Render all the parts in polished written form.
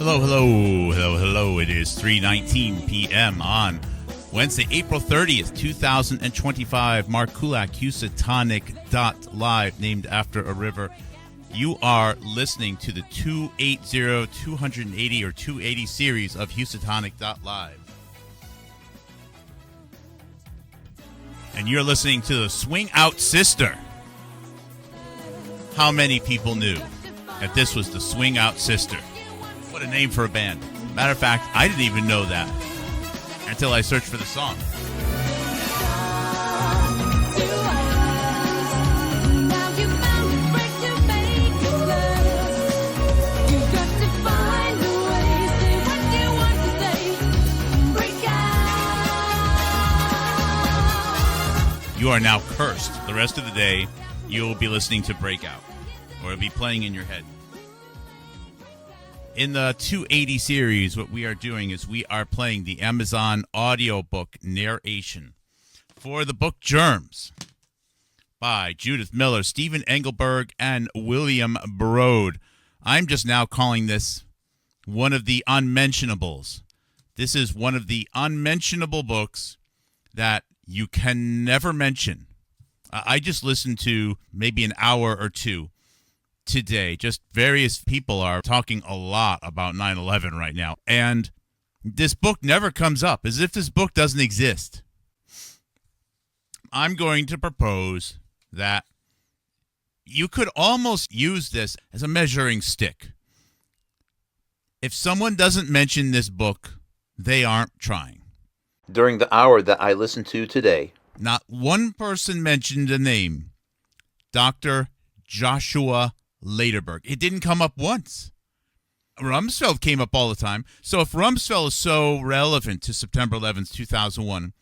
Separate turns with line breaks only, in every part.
Hello. It is 3:19 p.m. on Wednesday, April 30th, 2025. Mark Kulak, Housatonic.live, named after a river. You are listening to the 280, 280, or 280 series of Housatonic.live. And you're listening to the Swing Out Sister. How many people knew that this was the Swing Out Sister? What a name for a band. Matter of fact, I didn't even know that until I searched for the song. You are now cursed. The rest of the day, you will be listening to Breakout, or it'll be playing in your head. In the 280 series, what we are doing is we are playing the Amazon audiobook narration for the book Germs by Judith Miller, Stephen Engelberg, and William Broad. I'm just now calling this one of the unmentionables. This is one of the unmentionable books that you can never mention. I just listened to maybe an hour or two today. Just various people are talking a lot about 9/11 right now. And this book never comes up, as if this book doesn't exist. I'm going to propose that you could almost use this as a measuring stick. If someone doesn't mention this book, they aren't trying.
During the hour that I listened to today,
not one person mentioned a name. Dr. Joshua Lederberg. It didn't come up once. Rumsfeld came up all the time. So if Rumsfeld is so relevant to September 11th, 2001,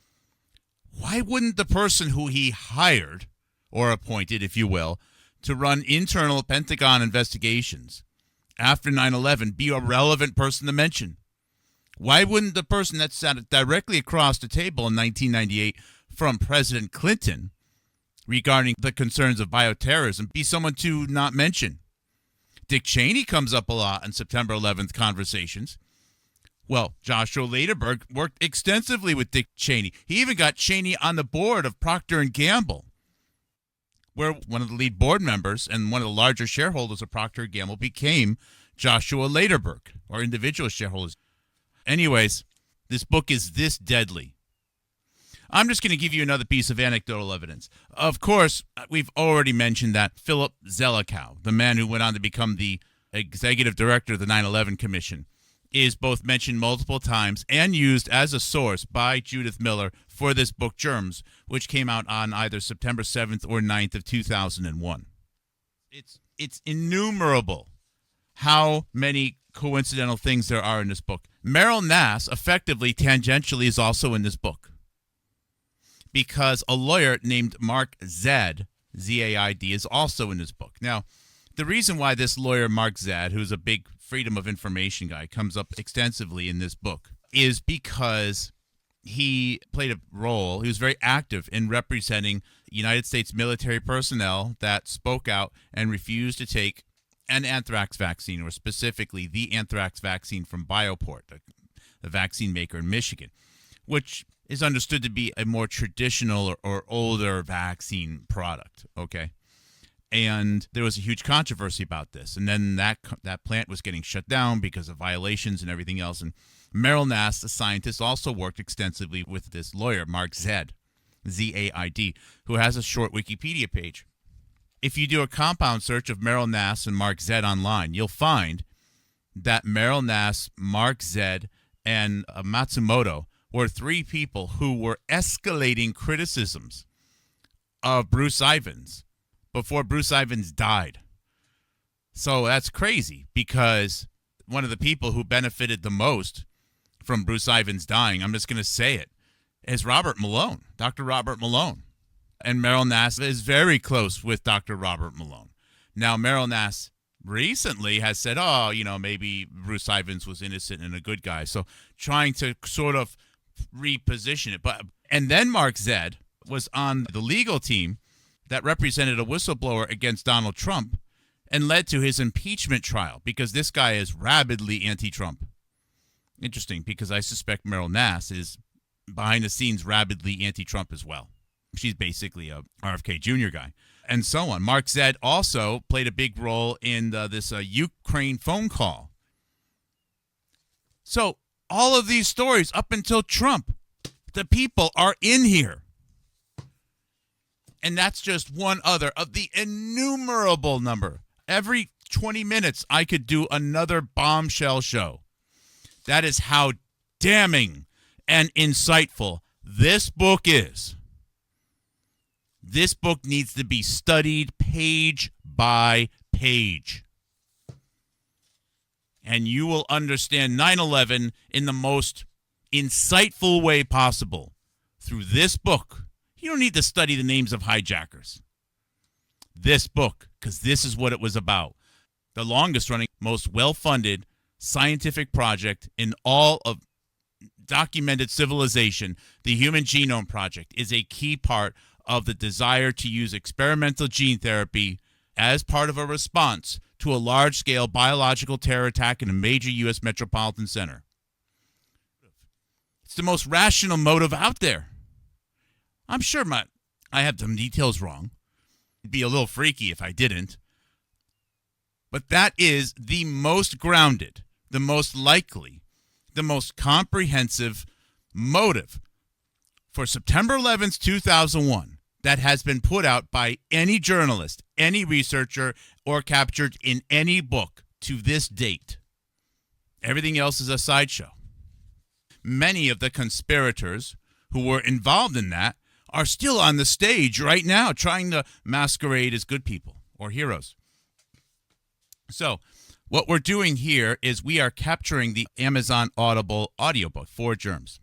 why wouldn't the person who he hired, or appointed, if you will, to run internal Pentagon investigations after 9/11 be a relevant person to mention? Why wouldn't the person that sat directly across the table in 1998 from President Clinton regarding the concerns of bioterrorism be someone to not mention? Dick Cheney comes up a lot in September 11th conversations. Well, Joshua Lederberg worked extensively with Dick Cheney. He even got Cheney on the board of Procter & Gamble, where one of the lead board members and one of the larger shareholders of Procter & Gamble became Joshua Lederberg, or individual shareholders. Anyways, this book is this deadly. I'm just going to give you another piece of anecdotal evidence. Of course, we've already mentioned that Philip Zelikow, the man who went on to become the executive director of the 9/11 Commission, is both mentioned multiple times and used as a source by Judith Miller for this book, Germs, which came out on either September 7th or 9th of 2001. It's innumerable how many coincidental things there are in this book. Meryl Nass, effectively, tangentially, is also in this book, because a lawyer named Mark Zaid, Z-A-I-D, is also in this book. Now, the reason why this lawyer, Mark Zaid, who's a big freedom of information guy, comes up extensively in this book is because he played a role, he was very active in representing United States military personnel that spoke out and refused to take an anthrax vaccine, or specifically the anthrax vaccine from Bioport, the vaccine maker in Michigan, which is understood to be a more traditional or older vaccine product, okay? And there was a huge controversy about this. And then that plant was getting shut down because of violations and everything else. And Meryl Nass, the scientist, also worked extensively with this lawyer, Mark Zaid, Z-A-I-D, who has a short Wikipedia page. If you do a compound search of Meryl Nass and Mark Zaid online, you'll find that Meryl Nass, Mark Zaid, and Matsumoto were three people who were escalating criticisms of Bruce Ivins before Bruce Ivins died. So that's crazy, because one of the people who benefited the most from Bruce Ivins dying, I'm just going to say it, is Robert Malone, Dr. Robert Malone. And Meryl Nass is very close with Dr. Robert Malone. Now, Meryl Nass recently has said, maybe Bruce Ivins was innocent and a good guy. So trying to sort of reposition it. And then Mark Zaid was on the legal team that represented a whistleblower against Donald Trump and led to his impeachment trial because this guy is rabidly anti-Trump. Interesting, because I suspect Meryl Nass is behind the scenes rabidly anti-Trump as well. She's basically a RFK Jr. guy, and so on. Mark Zed also played a big role in this Ukraine phone call. So all of these stories up until Trump, the people are in here. And that's just one other of the innumerable number. Every 20 minutes, I could do another bombshell show. That is how damning and insightful this book is. This book needs to be studied page by page. And you will understand 9/11 in the most insightful way possible through this book. You don't need to study the names of hijackers. This book, because this is what it was about. The longest running, most well-funded scientific project in all of documented civilization, the Human Genome Project, is a key part of the desire to use experimental gene therapy as part of a response to a large-scale biological terror attack in a major U.S. metropolitan center. It's the most rational motive out there. I'm sure I have some details wrong. It'd be a little freaky if I didn't. But that is the most grounded, the most likely, the most comprehensive motive for September 11th, 2001 that has been put out by any journalist, any researcher, or captured in any book to this date. Everything else is a sideshow. Many of the conspirators who were involved in that are still on the stage right now trying to masquerade as good people or heroes. So what we're doing here is we are capturing the Amazon Audible audiobook for Germs.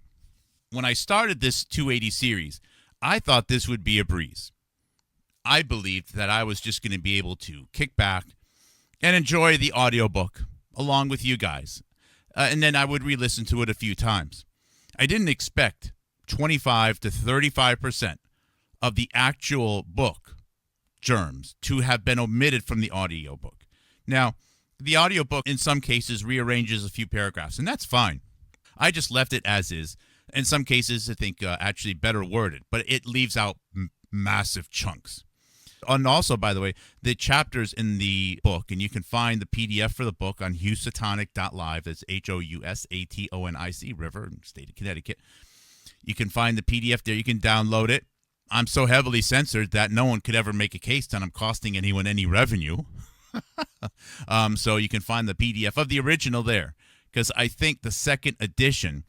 When I started this 280 series, I thought this would be a breeze. I believed that I was just going to be able to kick back and enjoy the audiobook along with you guys. And then I would re-listen to it a few times. I didn't expect 25 to 35% of the actual book, Germs, to have been omitted from the audiobook. Now, the audiobook in some cases rearranges a few paragraphs, and that's fine. I just left it as is. In some cases, I think actually better worded, but it leaves out massive chunks. And also, by the way, the chapters in the book, and you can find the PDF for the book on housatonic.live. That's HOUSATONIC, River, state of Connecticut. You can find the PDF there. You can download it. I'm so heavily censored that no one could ever make a case that I'm costing anyone any revenue. So you can find the PDF of the original there, because I think the second edition,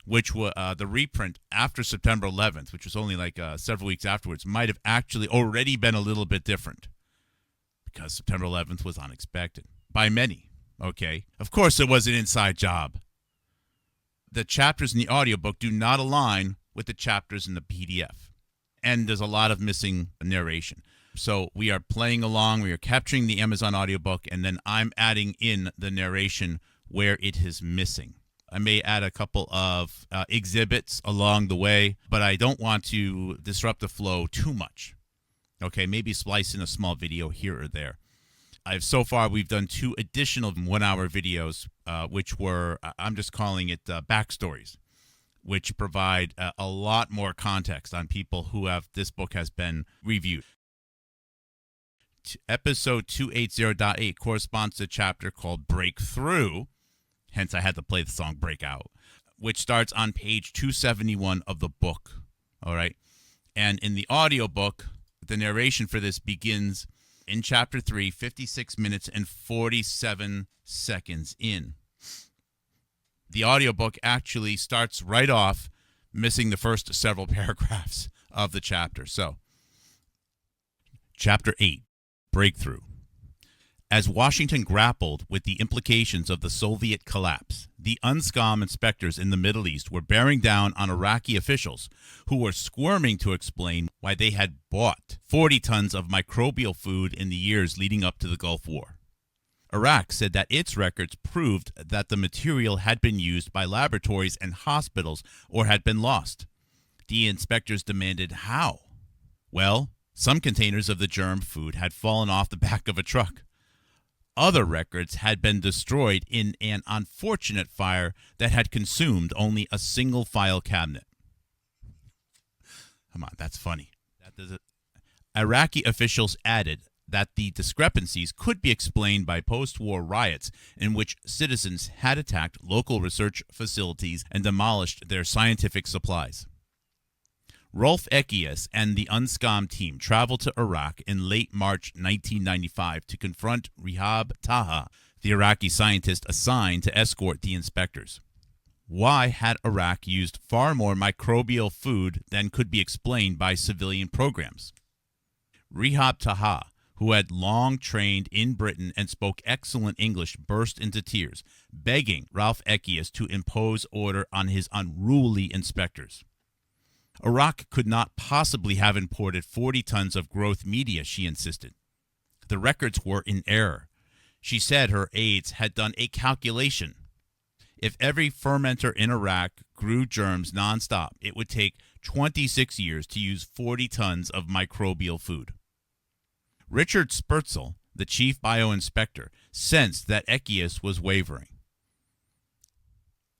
which was the reprint after September 11th, which was only like several weeks afterwards, might have actually already been a little bit different, because September 11th was unexpected by many. Okay, of course it was an inside job. The chapters in the audiobook do not align with the chapters in the PDF, and there's a lot of missing narration. So we are playing along, we are capturing the Amazon audiobook, and then I'm adding in the narration where it is missing. I may add a couple of exhibits along the way, but I don't want to disrupt the flow too much. Okay, maybe splice in a small video here or there. So far, we've done 2 additional 1-hour videos, which were, I'm just calling it backstories, which provide a lot more context on people who this book has been reviewed. Episode 280.8 corresponds to a chapter called Breakthrough, hence I had to play the song Breakout, which starts on page 271 of the book, all right? And in the audiobook, the narration for this begins in chapter 3, 56 minutes and 47 seconds in. The audiobook actually starts right off, missing the first several paragraphs of the chapter. So, chapter 8, Breakthrough. As Washington grappled with the implications of the Soviet collapse, the UNSCOM inspectors in the Middle East were bearing down on Iraqi officials who were squirming to explain why they had bought 40 tons of microbial food in the years leading up to the Gulf War. Iraq said that its records proved that the material had been used by laboratories and hospitals or had been lost. The inspectors demanded how. Well, some containers of the germ food had fallen off the back of a truck. other records had been destroyed in an unfortunate fire that had consumed only a single file cabinet. Come on, that's funny. Iraqi officials added that the discrepancies could be explained by post-war riots in which citizens had attacked local research facilities and demolished their scientific supplies. Rolf Ekias and the UNSCOM team traveled to Iraq in late March 1995 to confront Rihab Taha, the Iraqi scientist assigned to escort the inspectors. Why had Iraq used far more microbial food than could be explained by civilian programs? Rihab Taha, who had long trained in Britain and spoke excellent English, burst into tears, begging Rolf Ekias to impose order on his unruly inspectors. Iraq could not possibly have imported 40 tons of growth media, she insisted. The records were in error. She said her aides had done a calculation. If every fermenter in Iraq grew germs nonstop, it would take 26 years to use 40 tons of microbial food. Richard Spurzel, the chief bioinspector, sensed that Ekias was wavering.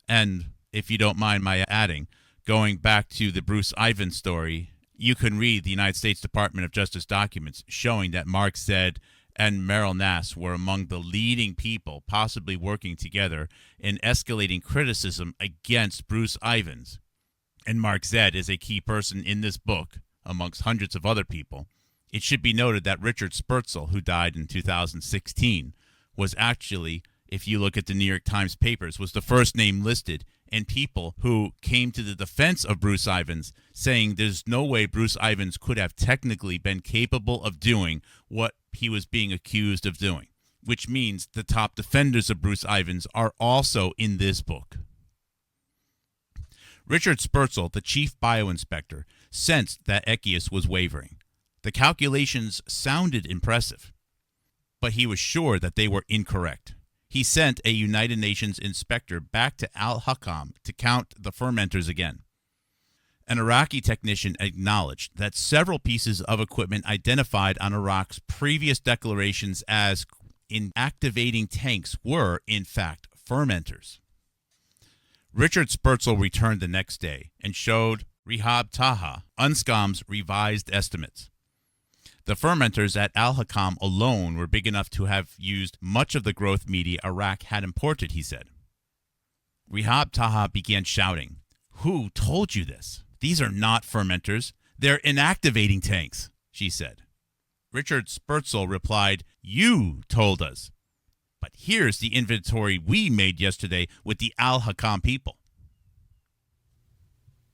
And, if you don't mind my adding, going back to the Bruce Ivins story, you can read the United States Department of Justice documents showing that Mark Zed and Merrill Nass were among the leading people possibly working together in escalating criticism against Bruce Ivins. And Mark Zed is a key person in this book, amongst hundreds of other people. It should be noted that Richard Spurzel, who died in 2016, was actually, if you look at the New York Times papers, was the first name listed, and people who came to the defense of Bruce Ivins, saying there's no way Bruce Ivins could have technically been capable of doing what he was being accused of doing, which means the top defenders of Bruce Ivins are also in this book. Richard Spurzel, the chief bioinspector, sensed that Ekias was wavering. The calculations sounded impressive, but he was sure that they were incorrect. He sent a United Nations inspector back to Al-Hakam to count the fermenters again. An Iraqi technician acknowledged that several pieces of equipment identified on Iraq's previous declarations as inactivating tanks were, in fact, fermenters. Richard Spurzel returned the next day and showed Rihab Taha UNSCOM's revised estimates. The fermenters at Al-Hakam alone were big enough to have used much of the growth media Iraq had imported, he said. Rihab Taha began shouting, "Who told you this? These are not fermenters. They're inactivating tanks," she said. Richard Spurzel replied, "You told us. But here's the inventory we made yesterday with the Al-Hakam people."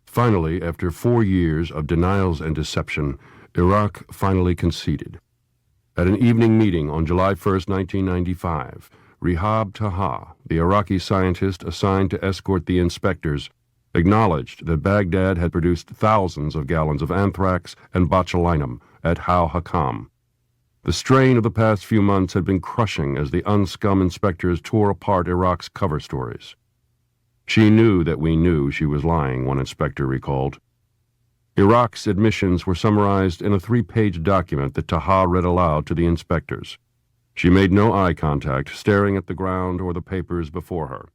Finally, after 4 years of denials and deception, Iraq finally conceded. At an evening meeting on July 1st, 1995, Rihab Taha, the Iraqi scientist assigned to escort the inspectors, acknowledged that Baghdad had produced thousands of gallons of anthrax and botulinum at Al-Hakam. The strain of the past few months had been crushing as the UNSCOM inspectors tore apart Iraq's cover stories. "She knew that we knew she was lying," one inspector recalled. Iraq's admissions were summarized in a 3-page document that Taha read aloud to the inspectors. She made no eye contact, staring at the ground or the papers before her.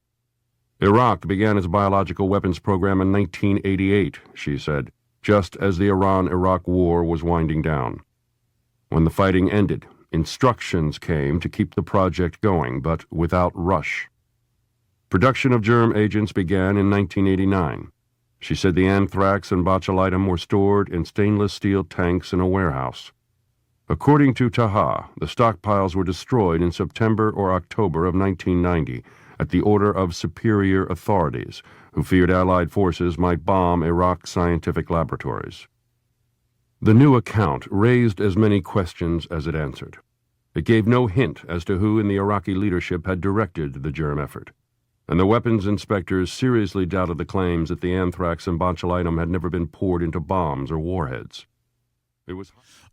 "Iraq began its biological weapons program in 1988, she said, just as the Iran-Iraq war was winding down. When the fighting ended, instructions came to keep the project going, but without rush. Production of germ agents began in 1989. She said the anthrax and botulinum were stored in stainless steel tanks in a warehouse. According to Taha, the stockpiles were destroyed in September or October of 1990 at the order of superior authorities who feared Allied forces might bomb Iraq's scientific laboratories." The new account raised as many questions as it answered. It gave no hint as to who in the Iraqi leadership had directed the germ effort, and the weapons inspectors seriously doubted the claims that the anthrax and botulinum had never been poured into bombs or warheads.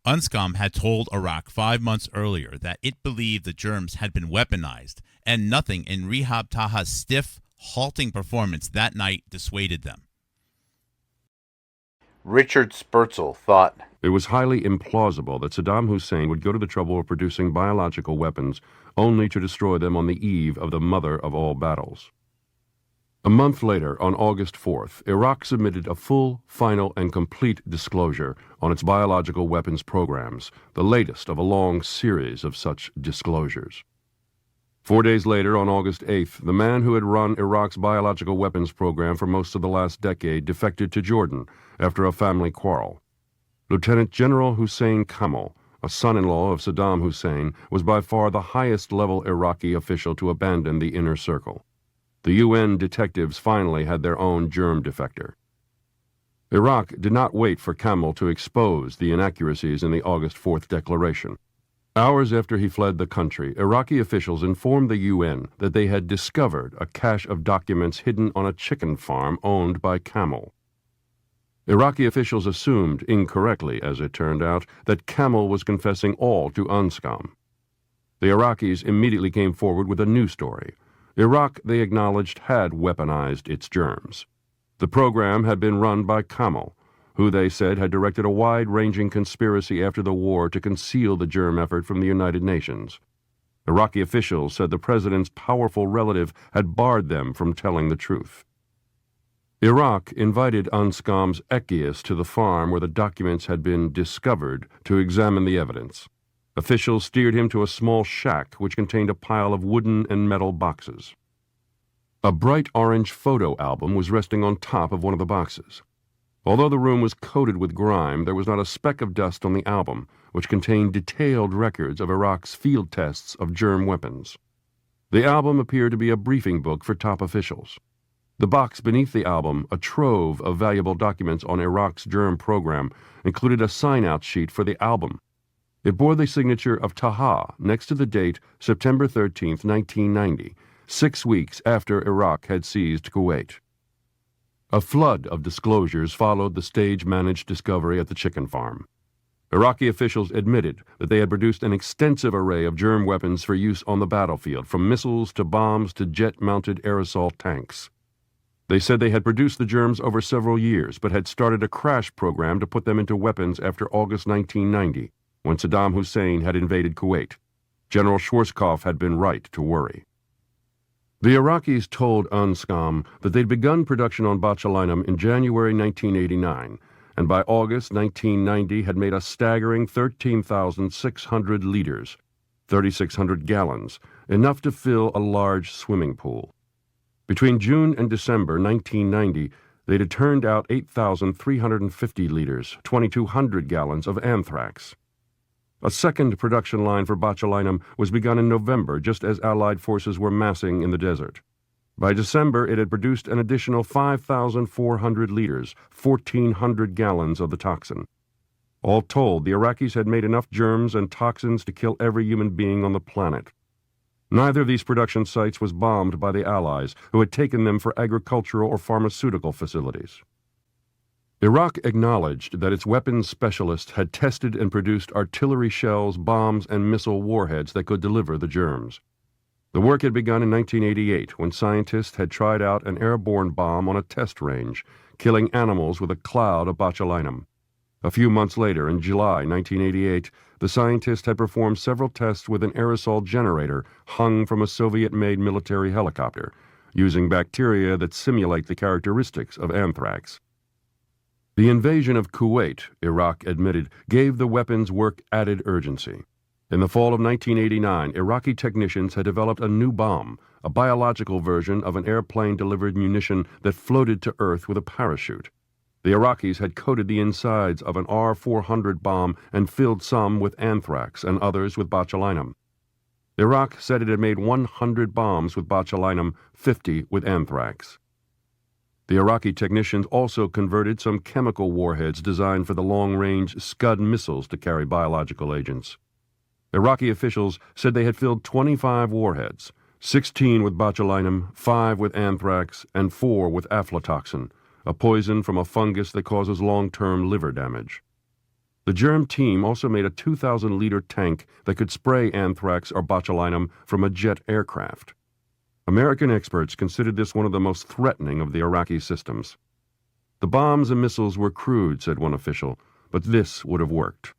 UNSCOM had told Iraq 5 months earlier that it believed the germs had been weaponized, and nothing in Rihab Taha's stiff, halting performance that night dissuaded them.
Richard Spurzel thought
It was highly implausible that Saddam Hussein would go to the trouble of producing biological weapons only to destroy them on the eve of the mother of all battles. A month later, on August 4th, Iraq submitted a full, final, and complete disclosure on its biological weapons programs, the latest of a long series of such disclosures. 4 days later, on August 8th, the man who had run Iraq's biological weapons program for most of the last decade defected to Jordan after a family quarrel. Lieutenant General Hussein Kamal, a son-in-law of Saddam Hussein, was by far the highest-level Iraqi official to abandon the inner circle. The UN detectives finally had their own germ defector. Iraq did not wait for Kamal to expose the inaccuracies in the August 4th declaration. Hours after he fled the country, Iraqi officials informed the UN that they had discovered a cache of documents hidden on a chicken farm owned by Kamal. Iraqi officials assumed, incorrectly as it turned out, that Kamal was confessing all to Anscom. The Iraqis immediately came forward with a new story. Iraq, they acknowledged, had weaponized its germs. The program had been run by Kamal, who they said had directed a wide-ranging conspiracy after the war to conceal the germ effort from the United Nations. Iraqi officials said the president's powerful relative had barred them from telling the truth. Iraq invited Anscom's Echias to the farm where the documents had been discovered to examine the evidence. Officials steered him to a small shack which contained a pile of wooden and metal boxes. A bright orange photo album was resting on top of one of the boxes. Although the room was coated with grime, there was not a speck of dust on the album, which contained detailed records of Iraq's field tests of germ weapons. The album appeared to be a briefing book for top officials. The box beneath the album, a trove of valuable documents on Iraq's germ program, included a sign-out sheet for the album. It bore the signature of Taha next to the date September 13, 1990, 6 weeks after Iraq had seized Kuwait. A flood of disclosures followed the stage-managed discovery at the chicken farm. Iraqi officials admitted that they had produced an extensive array of germ weapons for use on the battlefield, from missiles to bombs to jet-mounted aerosol tanks. They said they had produced the germs over several years, but had started a crash program to put them into weapons after August 1990, when Saddam Hussein had invaded Kuwait. General Schwarzkopf had been right to worry. The Iraqis told Anscom that they'd begun production on botulinum in January 1989, and by August 1990 had made a staggering 13,600 liters, 3,600 gallons, enough to fill a large swimming pool. Between June and December 1990, they'd had turned out 8,350 liters, 2,200 gallons of anthrax. A second production line for botulinum was begun in November, just as Allied forces were massing in the desert. By December, it had produced an additional 5,400 liters, 1,400 gallons of the toxin. All told, the Iraqis had made enough germs and toxins to kill every human being on the planet. Neither of these production sites was bombed by the Allies, who had taken them for agricultural or pharmaceutical facilities. Iraq acknowledged that its weapons specialists had tested and produced artillery shells, bombs, and missile warheads that could deliver the germs. The work had begun in 1988, when scientists had tried out an airborne bomb on a test range, killing animals with a cloud of botulinum. A few months later, in July 1988, the scientists had performed several tests with an aerosol generator hung from a Soviet-made military helicopter, using bacteria that simulate the characteristics of anthrax. The invasion of Kuwait, Iraq admitted, gave the weapons work added urgency. In the fall of 1989, Iraqi technicians had developed a new bomb, a biological version of an airplane-delivered munition that floated to Earth with a parachute. The Iraqis had coated the insides of an R-400 bomb and filled some with anthrax and others with botulinum. Iraq said it had made 100 bombs with botulinum, 50 with anthrax. The Iraqi technicians also converted some chemical warheads designed for the long-range Scud missiles to carry biological agents. Iraqi officials said they had filled 25 warheads, 16 with botulinum, 5 with anthrax, and 4 with aflatoxin, a poison from a fungus that causes long-term liver damage. The germ team also made a 2,000-liter tank that could spray anthrax or botulinum from a jet aircraft. American experts considered this one of the most threatening of the Iraqi systems. The bombs and missiles were crude, said one official, but this would have worked.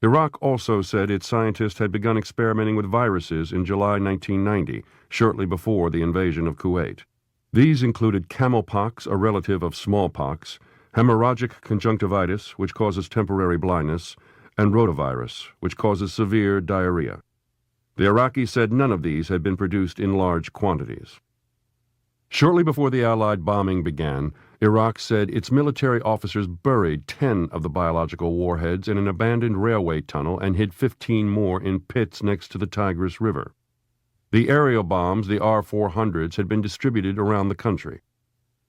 Iraq also said its scientists had begun experimenting with viruses in July 1990, shortly before the invasion of Kuwait. These included camelpox, a relative of smallpox, hemorrhagic conjunctivitis, which causes temporary blindness, and rotavirus, which causes severe diarrhea. The Iraqis said none of these had been produced in large quantities. Shortly before the Allied bombing began, Iraq said its military officers buried 10 of the biological warheads in an abandoned railway tunnel and hid 15 more in pits next to the Tigris River. The aerial bombs, the R-400s, had been distributed around the country.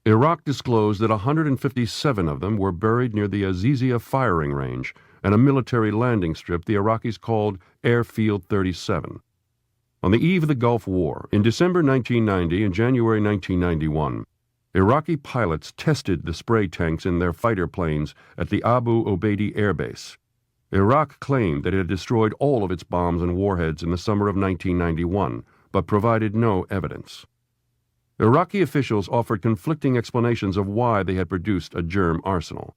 Iraq disclosed that 157 of them were buried near the Azizia firing range and a military landing strip the Iraqis called Airfield 37. On the eve of the Gulf War, in December 1990 and January 1991, Iraqi pilots tested the spray tanks in their fighter planes at the Abu Ubaidi Air Base. Iraq claimed that it had destroyed all of its bombs and warheads in the summer of 1991, but provided no evidence. Iraqi officials offered conflicting explanations of why they had produced a germ arsenal.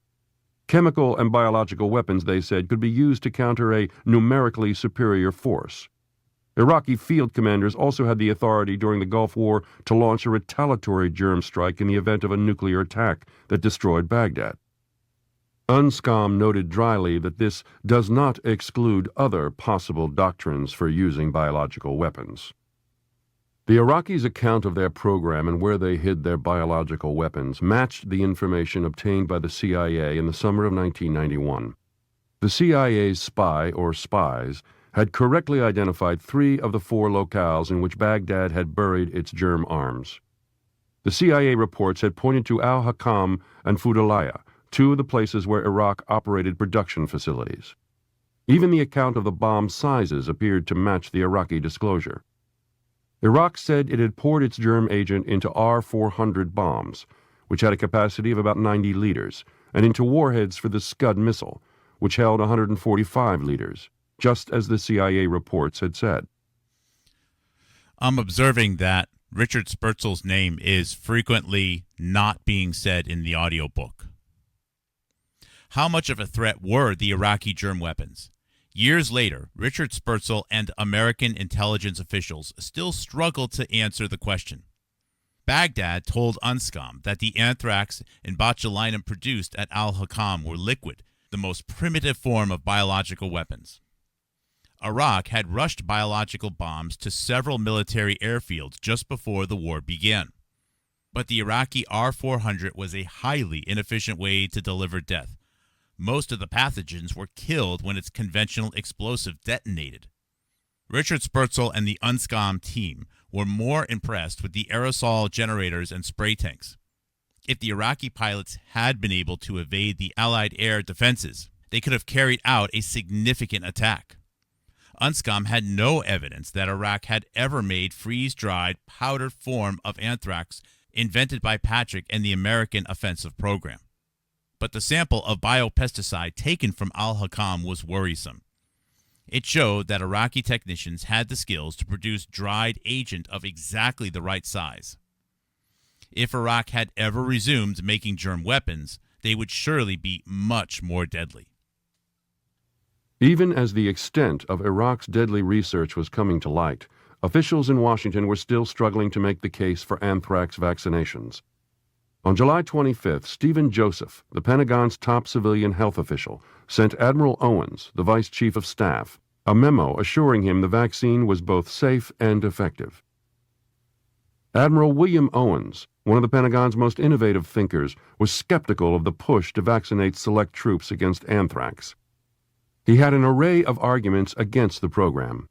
Chemical and biological weapons, they said, could be used to counter a numerically superior force. Iraqi field commanders also had the authority during the Gulf War to launch a retaliatory germ strike in the event of a nuclear attack that destroyed Baghdad. Unscombe noted dryly that this does not exclude other possible doctrines for using biological weapons. The Iraqis' account of their program and where they hid their biological weapons matched the information obtained by the CIA in the summer of 1991. The CIA's spy, or spies, had correctly identified 3 of the 4 locales in which Baghdad had buried its germ arms. The CIA reports had pointed to Al-Hakam and Fudulaya, 2 of the places where Iraq operated production facilities. Even the account of the bomb sizes appeared to match the Iraqi disclosure. Iraq said it had poured its germ agent into R-400 bombs, which had a capacity of about 90 liters, and into warheads for the Scud missile, which held 145 liters, just as the CIA reports had said.
I'm observing that Richard Spurzel's name is frequently not being said in the audiobook. How much of a threat were the Iraqi germ weapons? Years later, Richard Spurzel and American intelligence officials still struggled to answer the question. Baghdad told Unscombe that the anthrax and botulinum produced at Al-Hakam were liquid, the most primitive form of biological weapons. Iraq had rushed biological bombs to several military airfields just before the war began. But the Iraqi R-400 was a highly inefficient way to deliver death. Most of the pathogens were killed when its conventional explosive detonated. Richard Spurzel and the Unscombe team were more impressed with the aerosol generators and spray tanks. If the Iraqi pilots had been able to evade the Allied air defenses, they could have carried out a significant attack. Unscombe had no evidence that Iraq had ever made freeze-dried, powdered form of anthrax invented by Patrick and the American offensive program. But the sample of biopesticide taken from Al-Hakam was worrisome. It showed that Iraqi technicians had the skills to produce dried agent of exactly the right size. If Iraq had ever resumed making germ weapons, they would surely be much more deadly.
Even as the extent of Iraq's deadly research was coming to light, officials in Washington were still struggling to make the case for anthrax vaccinations. On July 25th, Stephen Joseph, the Pentagon's top civilian health official, sent Admiral Owens, the Vice Chief of Staff, a memo assuring him the vaccine was both safe and effective. Admiral William Owens, one of the Pentagon's most innovative thinkers, was skeptical of the push to vaccinate select troops against anthrax. He had an array of arguments against the program.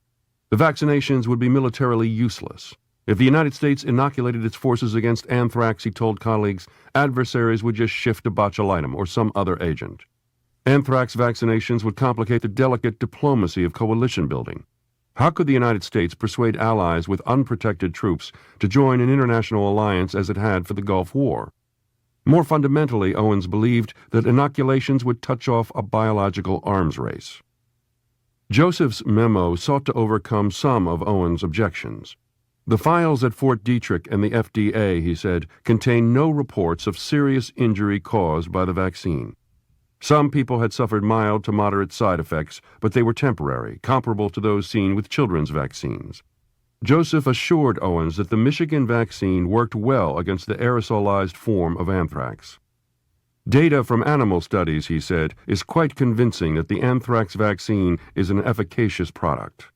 The vaccinations would be militarily useless. If the United States inoculated its forces against anthrax, he told colleagues, adversaries would just shift to botulinum or some other agent. Anthrax vaccinations would complicate the delicate diplomacy of coalition building. How could the United States persuade allies with unprotected troops to join an international alliance as it had for the Gulf War? More fundamentally, Owens believed that inoculations would touch off a biological arms race. Joseph's memo sought to overcome some of Owens' objections. The files at Fort Detrick and the FDA, he said, contain no reports of serious injury caused by the vaccine. Some people had suffered mild to moderate side effects, but they were temporary, comparable to those seen with children's vaccines. Joseph assured Owens that the Michigan vaccine worked well against the aerosolized form of anthrax. Data from animal studies, he said, is quite convincing that the anthrax vaccine is an efficacious product.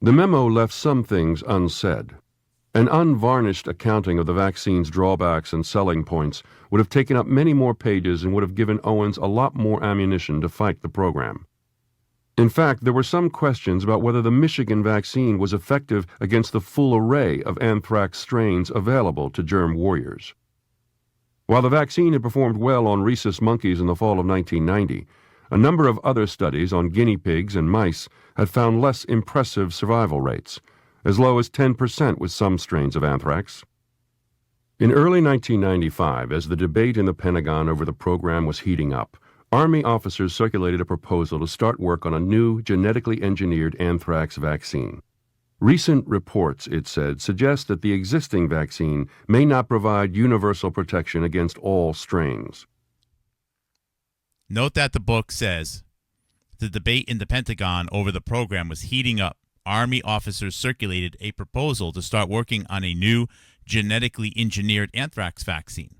The memo left some things unsaid. An unvarnished accounting of the vaccine's drawbacks and selling points would have taken up many more pages and would have given Owens a lot more ammunition to fight the program. In fact, there were some questions about whether the Michigan vaccine was effective against the full array of anthrax strains available to germ warriors. While the vaccine had performed well on rhesus monkeys in the fall of 1990, a number of other studies on guinea pigs and mice had found less impressive survival rates, as low as 10% with some strains of anthrax. In early 1995, as the debate in the Pentagon over the program was heating up, Army officers circulated a proposal to start work on a new genetically engineered anthrax vaccine. Recent reports, it said, suggest that the existing vaccine may not provide universal protection against all strains.
Note that the book says the debate in the Pentagon over the program was heating up. Army officers circulated a proposal to start working on a new genetically engineered anthrax vaccine.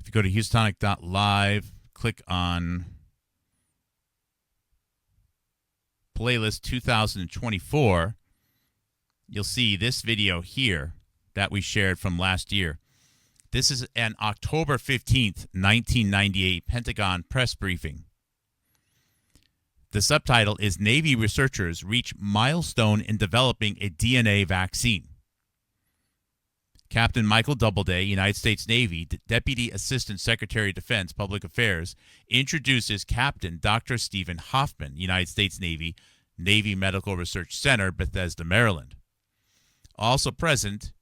If you go to Houstonic.live, click on playlist 2024, you'll see this video here that we shared from last year. This is an October 15th, 1998 Pentagon press briefing. The subtitle is Navy Researchers Reach Milestone in Developing a DNA Vaccine. Captain Michael Doubleday, United States Navy, Deputy Assistant Secretary of Defense, Public Affairs, introduces Captain Dr. Stephen Hoffman, United States Navy, Navy Medical Research Center, Bethesda, Maryland. Also present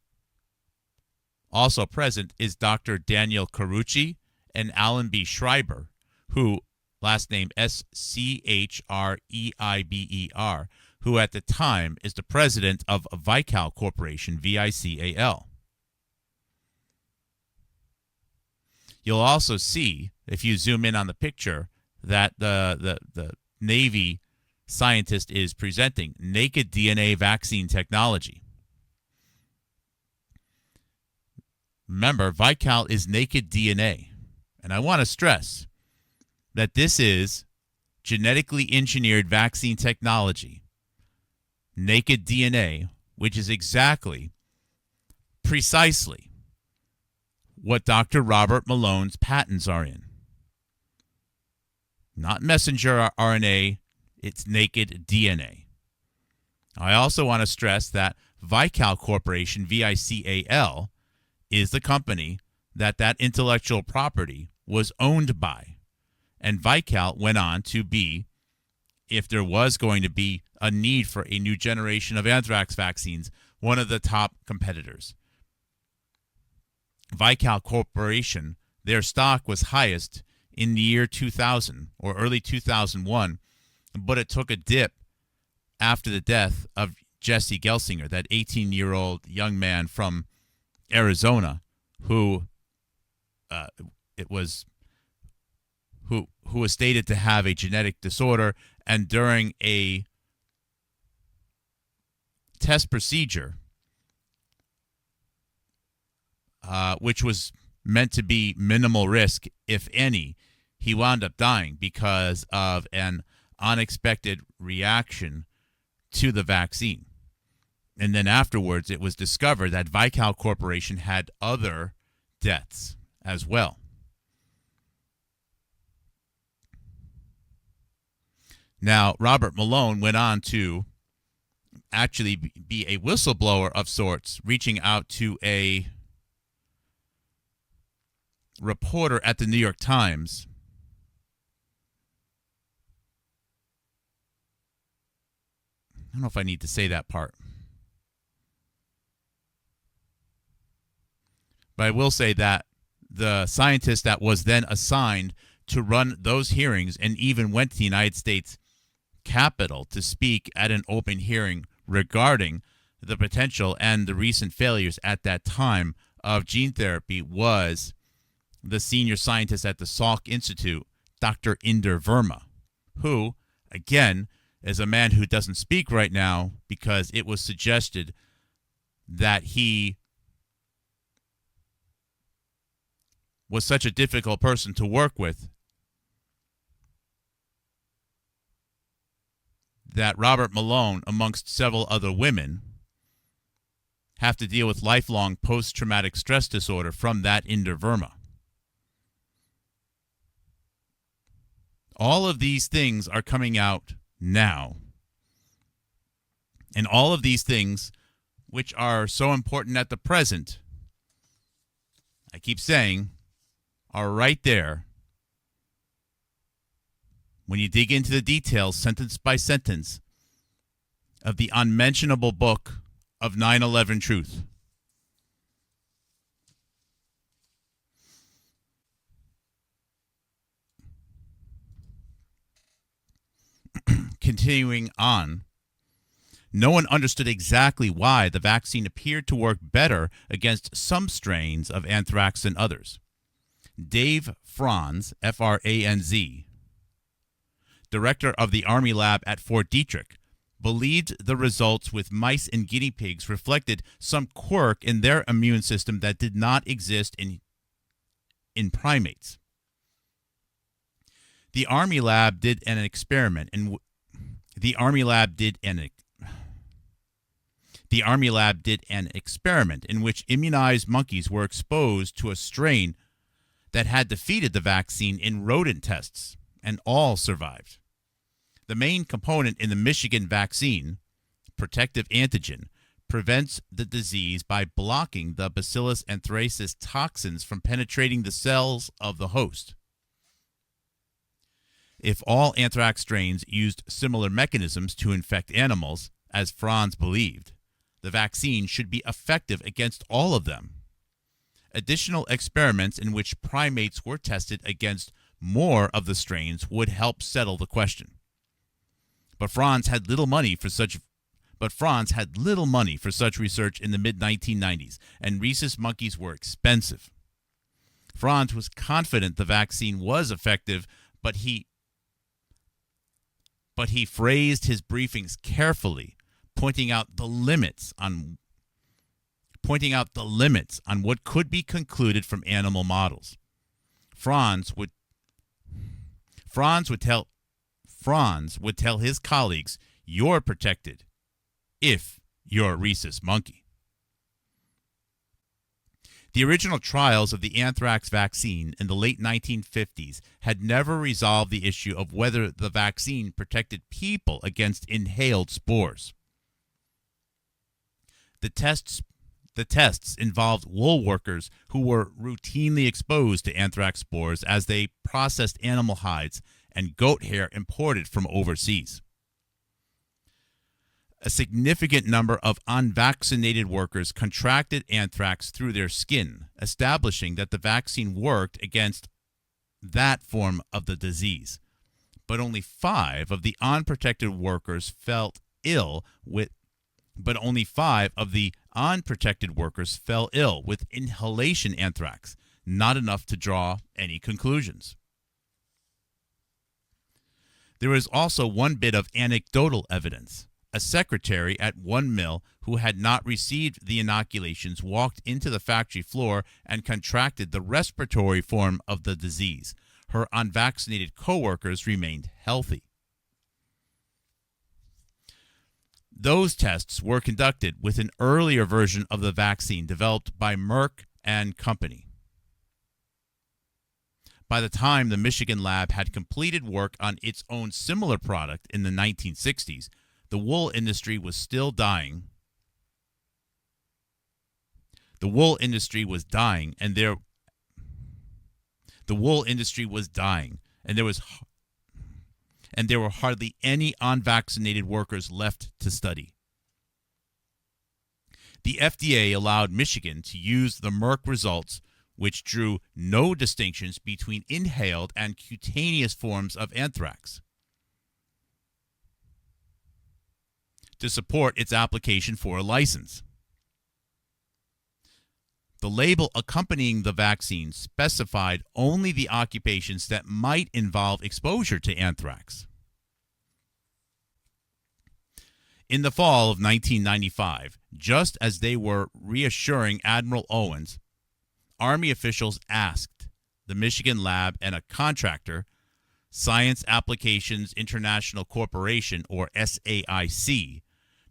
is Dr. Daniel Carucci and Alan B. Schreiber, who, last name Schreiber, who at the time is the president of Vical Corporation, VICAL. You'll also see, if you zoom in on the picture, that the Navy scientist is presenting naked DNA vaccine technology. Remember, Vical is naked DNA. And I want to stress that this is genetically engineered vaccine technology, naked DNA, which is precisely what Dr. Robert Malone's patents are in. Not messenger RNA, it's naked DNA. I also want to stress that Vical Corporation, VICAL, is the company that intellectual property was owned by. And Vical went on to be, if there was going to be a need for a new generation of anthrax vaccines, one of the top competitors. Vical Corporation, their stock was highest in the year 2000 or early 2001, but it took a dip after the death of Jesse Gelsinger, that 18-year-old young man from Arizona who was stated to have a genetic disorder, and during a test procedure, which was meant to be minimal risk, if any, he wound up dying because of an unexpected reaction to the vaccine. And then afterwards, it was discovered that Vical Corporation had other deaths as well. Now, Robert Malone went on to actually be a whistleblower of sorts, reaching out to a reporter at the New York Times I don't know if I need to say that part. But I will say that the scientist that was then assigned to run those hearings and even went to the United States Capitol to speak at an open hearing regarding the potential and the recent failures at that time of gene therapy was the senior scientist at the Salk Institute, Dr. Inder Verma, who, again, is a man who doesn't speak right now because it was suggested that he was such a difficult person to work with that Robert Malone, amongst several other women, have to deal with lifelong post-traumatic stress disorder from that Inder Verma. All of these things are coming out now. And all of these things, which are so important at the present, I keep saying, are right there when you dig into the details, sentence by sentence, of the unmentionable book of 9/11 Truth. Continuing on, no one understood exactly why the vaccine appeared to work better against some strains of anthrax than others. Dave Franz, Franz, director of the Army lab at Fort Detrick, believed the results with mice and guinea pigs reflected some quirk in their immune system that did not exist in primates. The Army lab did an experiment in which immunized monkeys were exposed to a strain that had defeated the vaccine in rodent tests, and all survived. The main component in the Michigan vaccine, protective antigen, prevents the disease by blocking the Bacillus anthracis toxins from penetrating the cells of the host. If all anthrax strains used similar mechanisms to infect animals, as Franz believed, the vaccine should be effective against all of them. Additional experiments in which primates were tested against more of the strains would help settle the question. But Franz had little money for such research in the mid-1990s, and rhesus monkeys were expensive. Franz was confident the vaccine was effective, but he phrased his briefings carefully, pointing out the limits on what could be concluded from animal models. Franz would tell his colleagues, "You're protected if you're a rhesus monkey." The original trials of the anthrax vaccine in the late 1950s had never resolved the issue of whether the vaccine protected people against inhaled spores. The tests involved wool workers who were routinely exposed to anthrax spores as they processed animal hides and goat hair imported from overseas. A significant number of unvaccinated workers contracted anthrax through their skin, establishing that the vaccine worked against that form of the disease. But only 5 of the unprotected workers fell ill with inhalation anthrax, not enough to draw any conclusions. There is also one bit of anecdotal evidence. A secretary at one mill who had not received the inoculations walked into the factory floor and contracted the respiratory form of the disease. Her unvaccinated coworkers remained healthy. Those tests were conducted with an earlier version of the vaccine developed by Merck and Company. By the time the Michigan lab had completed work on its own similar product in the 1960s, the wool industry was still dying. The wool industry was dying, and there were hardly any unvaccinated workers left to study. The FDA allowed Michigan to use the Merck results, which drew no distinctions between inhaled and cutaneous forms of anthrax, to support its application for a license. The label accompanying the vaccine specified only the occupations that might involve exposure to anthrax. In the fall of 1995, just as they were reassuring Admiral Owens, Army officials asked the Michigan lab and a contractor, Science Applications International Corporation, or SAIC,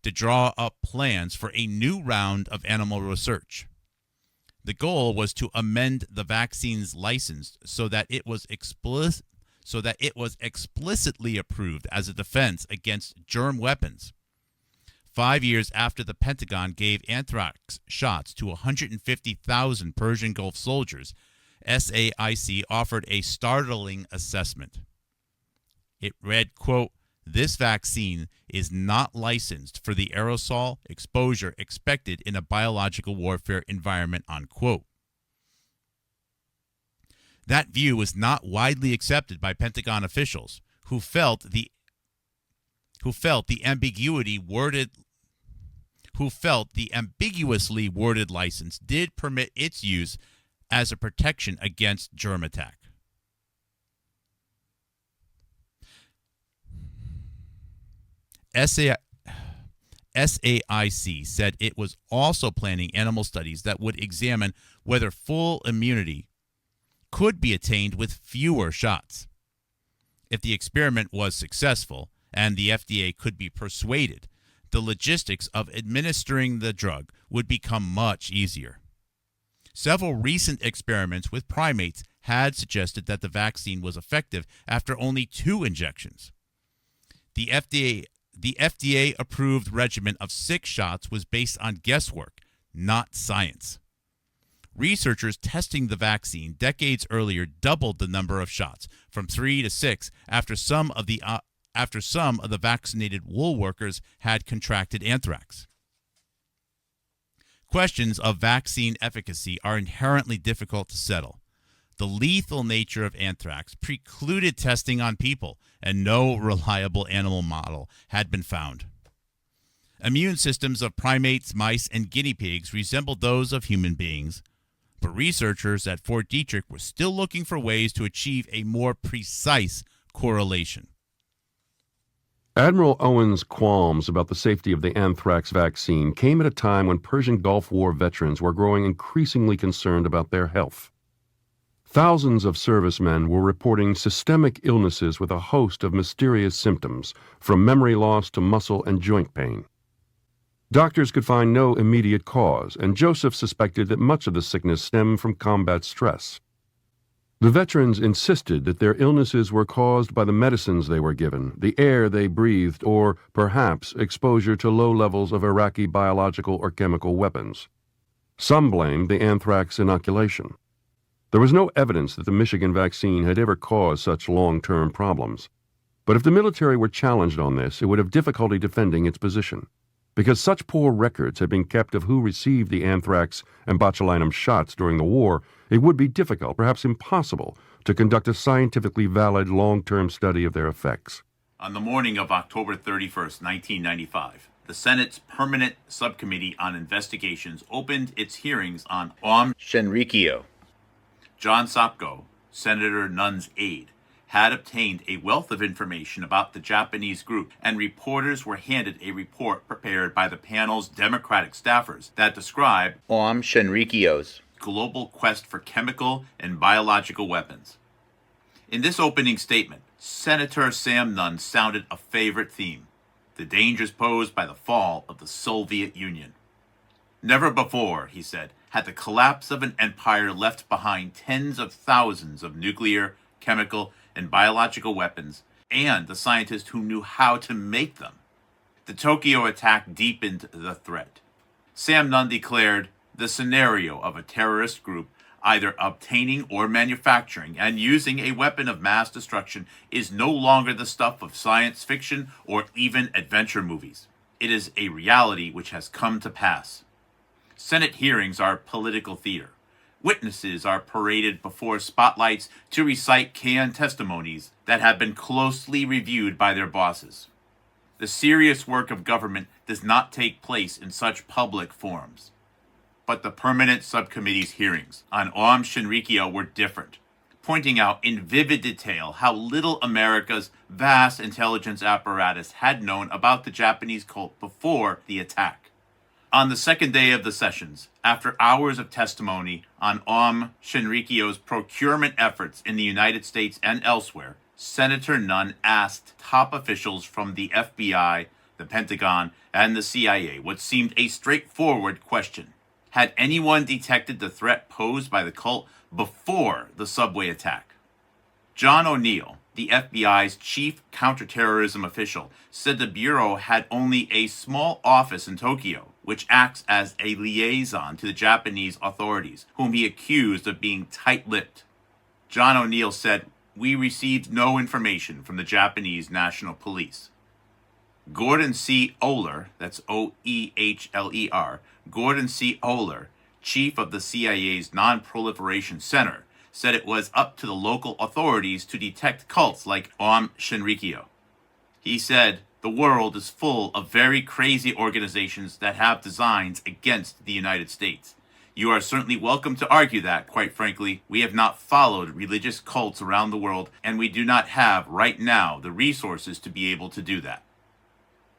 to draw up plans for a new round of animal research. The goal was to amend the vaccine's license so that it was explicitly approved as a defense against germ weapons. 5 years after the Pentagon gave anthrax shots to 150,000 Persian Gulf soldiers, SAIC offered a startling assessment. It read, quote, "This vaccine is not licensed for the aerosol exposure expected in a biological warfare environment," unquote. That view was not widely accepted by Pentagon officials, who felt the ambiguously worded license did permit its use as a protection against germ attack. SAIC said it was also planning animal studies that would examine whether full immunity could be attained with fewer shots. If the experiment was successful and the FDA could be persuaded, the logistics of administering the drug would become much easier. Several recent experiments with primates had suggested that the vaccine was effective after only 2 injections. The FDA-approved regimen of 6 shots was based on guesswork, not science. Researchers testing the vaccine decades earlier doubled the number of shots, from 3 to 6, after some of the vaccinated wool workers had contracted anthrax. Questions of vaccine efficacy are inherently difficult to settle. The lethal nature of anthrax precluded testing on people, and no reliable animal model had been found. Immune systems of primates, mice, and guinea pigs resembled those of human beings, but researchers at Fort Detrick were still looking for ways to achieve a more precise correlation.
Admiral Owens' qualms about the safety of the anthrax vaccine came at a time when Persian Gulf War veterans were growing increasingly concerned about their health. Thousands of servicemen were reporting systemic illnesses with a host of mysterious symptoms, from memory loss to muscle and joint pain. Doctors could find no immediate cause, and Joseph suspected that much of the sickness stemmed from combat stress. The veterans insisted that their illnesses were caused by the medicines they were given, the air they breathed, or, perhaps, exposure to low levels of Iraqi biological or chemical weapons. Some blamed the anthrax inoculation. There was no evidence that the Michigan vaccine had ever caused such long-term problems. But if the military were challenged on this, it would have difficulty defending its position. Because such poor records had been kept of who received the anthrax and botulinum shots during the war, it would be difficult, perhaps impossible, to conduct a scientifically valid long-term study of their effects.
On the morning of October 31st, 1995, the Senate's Permanent Subcommittee on Investigations opened its hearings on Shenrikyo. John Sopko, Senator Nunn's aide, had obtained a wealth of information about the Japanese group, and reporters were handed a report prepared by the panel's Democratic staffers that described Shenrikyo's global quest for chemical and biological weapons. In this opening statement, Senator Sam Nunn sounded a favorite theme: the dangers posed by the fall of the Soviet Union. Never before, he said, had the collapse of an empire left behind tens of thousands of nuclear, chemical, and biological weapons, and the scientists who knew how to make them. The Tokyo attack deepened the threat. Sam Nunn declared the scenario of a terrorist group either obtaining or manufacturing and using a weapon of mass destruction is no longer the stuff of science fiction or even adventure movies. It is a reality which has come to pass. Senate hearings are political theater. Witnesses are paraded before spotlights to recite canned testimonies that have been closely reviewed by their bosses. The serious work of government does not take place in such public forums. but the permanent subcommittee's hearings on Aum Shinrikyo were different, pointing out in vivid detail how little America's vast intelligence apparatus had known about the Japanese cult before the attack. On the second day of the sessions, after hours of testimony on Aum Shinrikyo's procurement efforts in the United States and elsewhere, Senator Nunn asked top officials from the FBI, the Pentagon, and the CIA what seemed a straightforward question. Had anyone detected the threat posed by the cult before the subway attack? John O'Neill, the FBI's chief counterterrorism official, said the Bureau had only a small office in Tokyo, which acts as a liaison to the Japanese authorities, whom he accused of being tight-lipped. John O'Neill said, "We received no information from the Japanese National Police." Gordon C. Ohler, that's O-E-H-L-E-R, Gordon C. Ohler, chief of the CIA's Non-Proliferation Center, said it was up to the local authorities to detect cults like Aum Shinrikyo. He said, "The world is full of very crazy organizations that have designs against the United States. You are certainly welcome to argue that, quite frankly, we have not followed religious cults around the world, and we do not have, right now, the resources to be able to do that."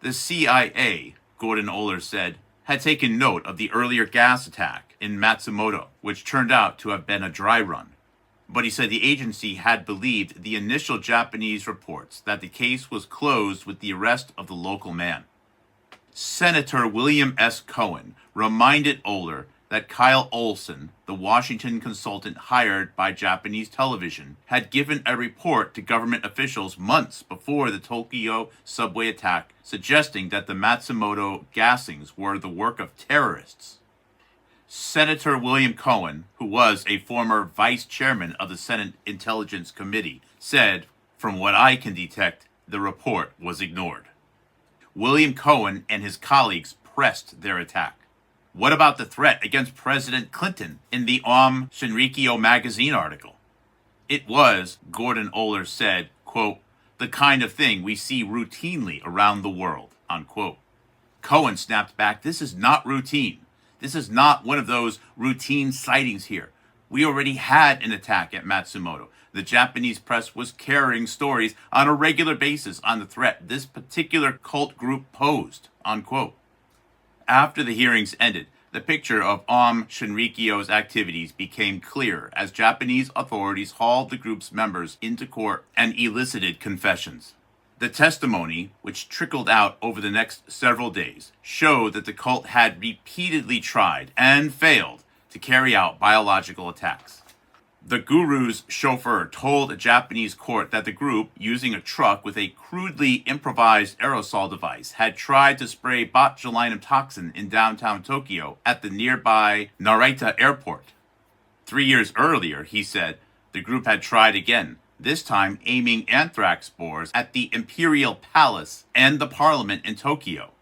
The CIA, Gordon Ohler said, had taken note of the earlier gas attack in Matsumoto, which turned out to have been a dry run. But he said the agency had believed the initial Japanese reports that the case was closed with the arrest of the local man. Senator William S. Cohen reminded Ohler that Kyle Olson, the Washington consultant hired by Japanese television, had given a report to government officials months before the Tokyo subway attack, suggesting that the Matsumoto gassings were the work of terrorists. Senator William Cohen, who was a former vice chairman of the Senate Intelligence Committee, said, "From what I can detect, the report was ignored." William Cohen and his colleagues pressed their attack. What about the threat against President Clinton in the Aum Shinrikyo magazine article? It was, Gordon Ohler said, quote, "the kind of thing we see routinely around the world," unquote. Cohen snapped back, "This is not routine. This is not one of those routine sightings here. We already had an attack at Matsumoto. The Japanese press was carrying stories on a regular basis on the threat this particular cult group posed," unquote. After the hearings ended, the picture of Aum Shinrikyo's activities became clear as Japanese authorities hauled the group's members into court and elicited confessions. The testimony, which trickled out over the next several days, showed that the cult had repeatedly tried and failed to carry out biological attacks. The guru's chauffeur told a Japanese court that the group, using a truck with a crudely improvised aerosol device, had tried to spray botulinum toxin in downtown Tokyo at the nearby Narita airport. 3 years earlier, he said, the group had tried again, this time aiming anthrax spores at the Imperial Palace and the Parliament in Tokyo.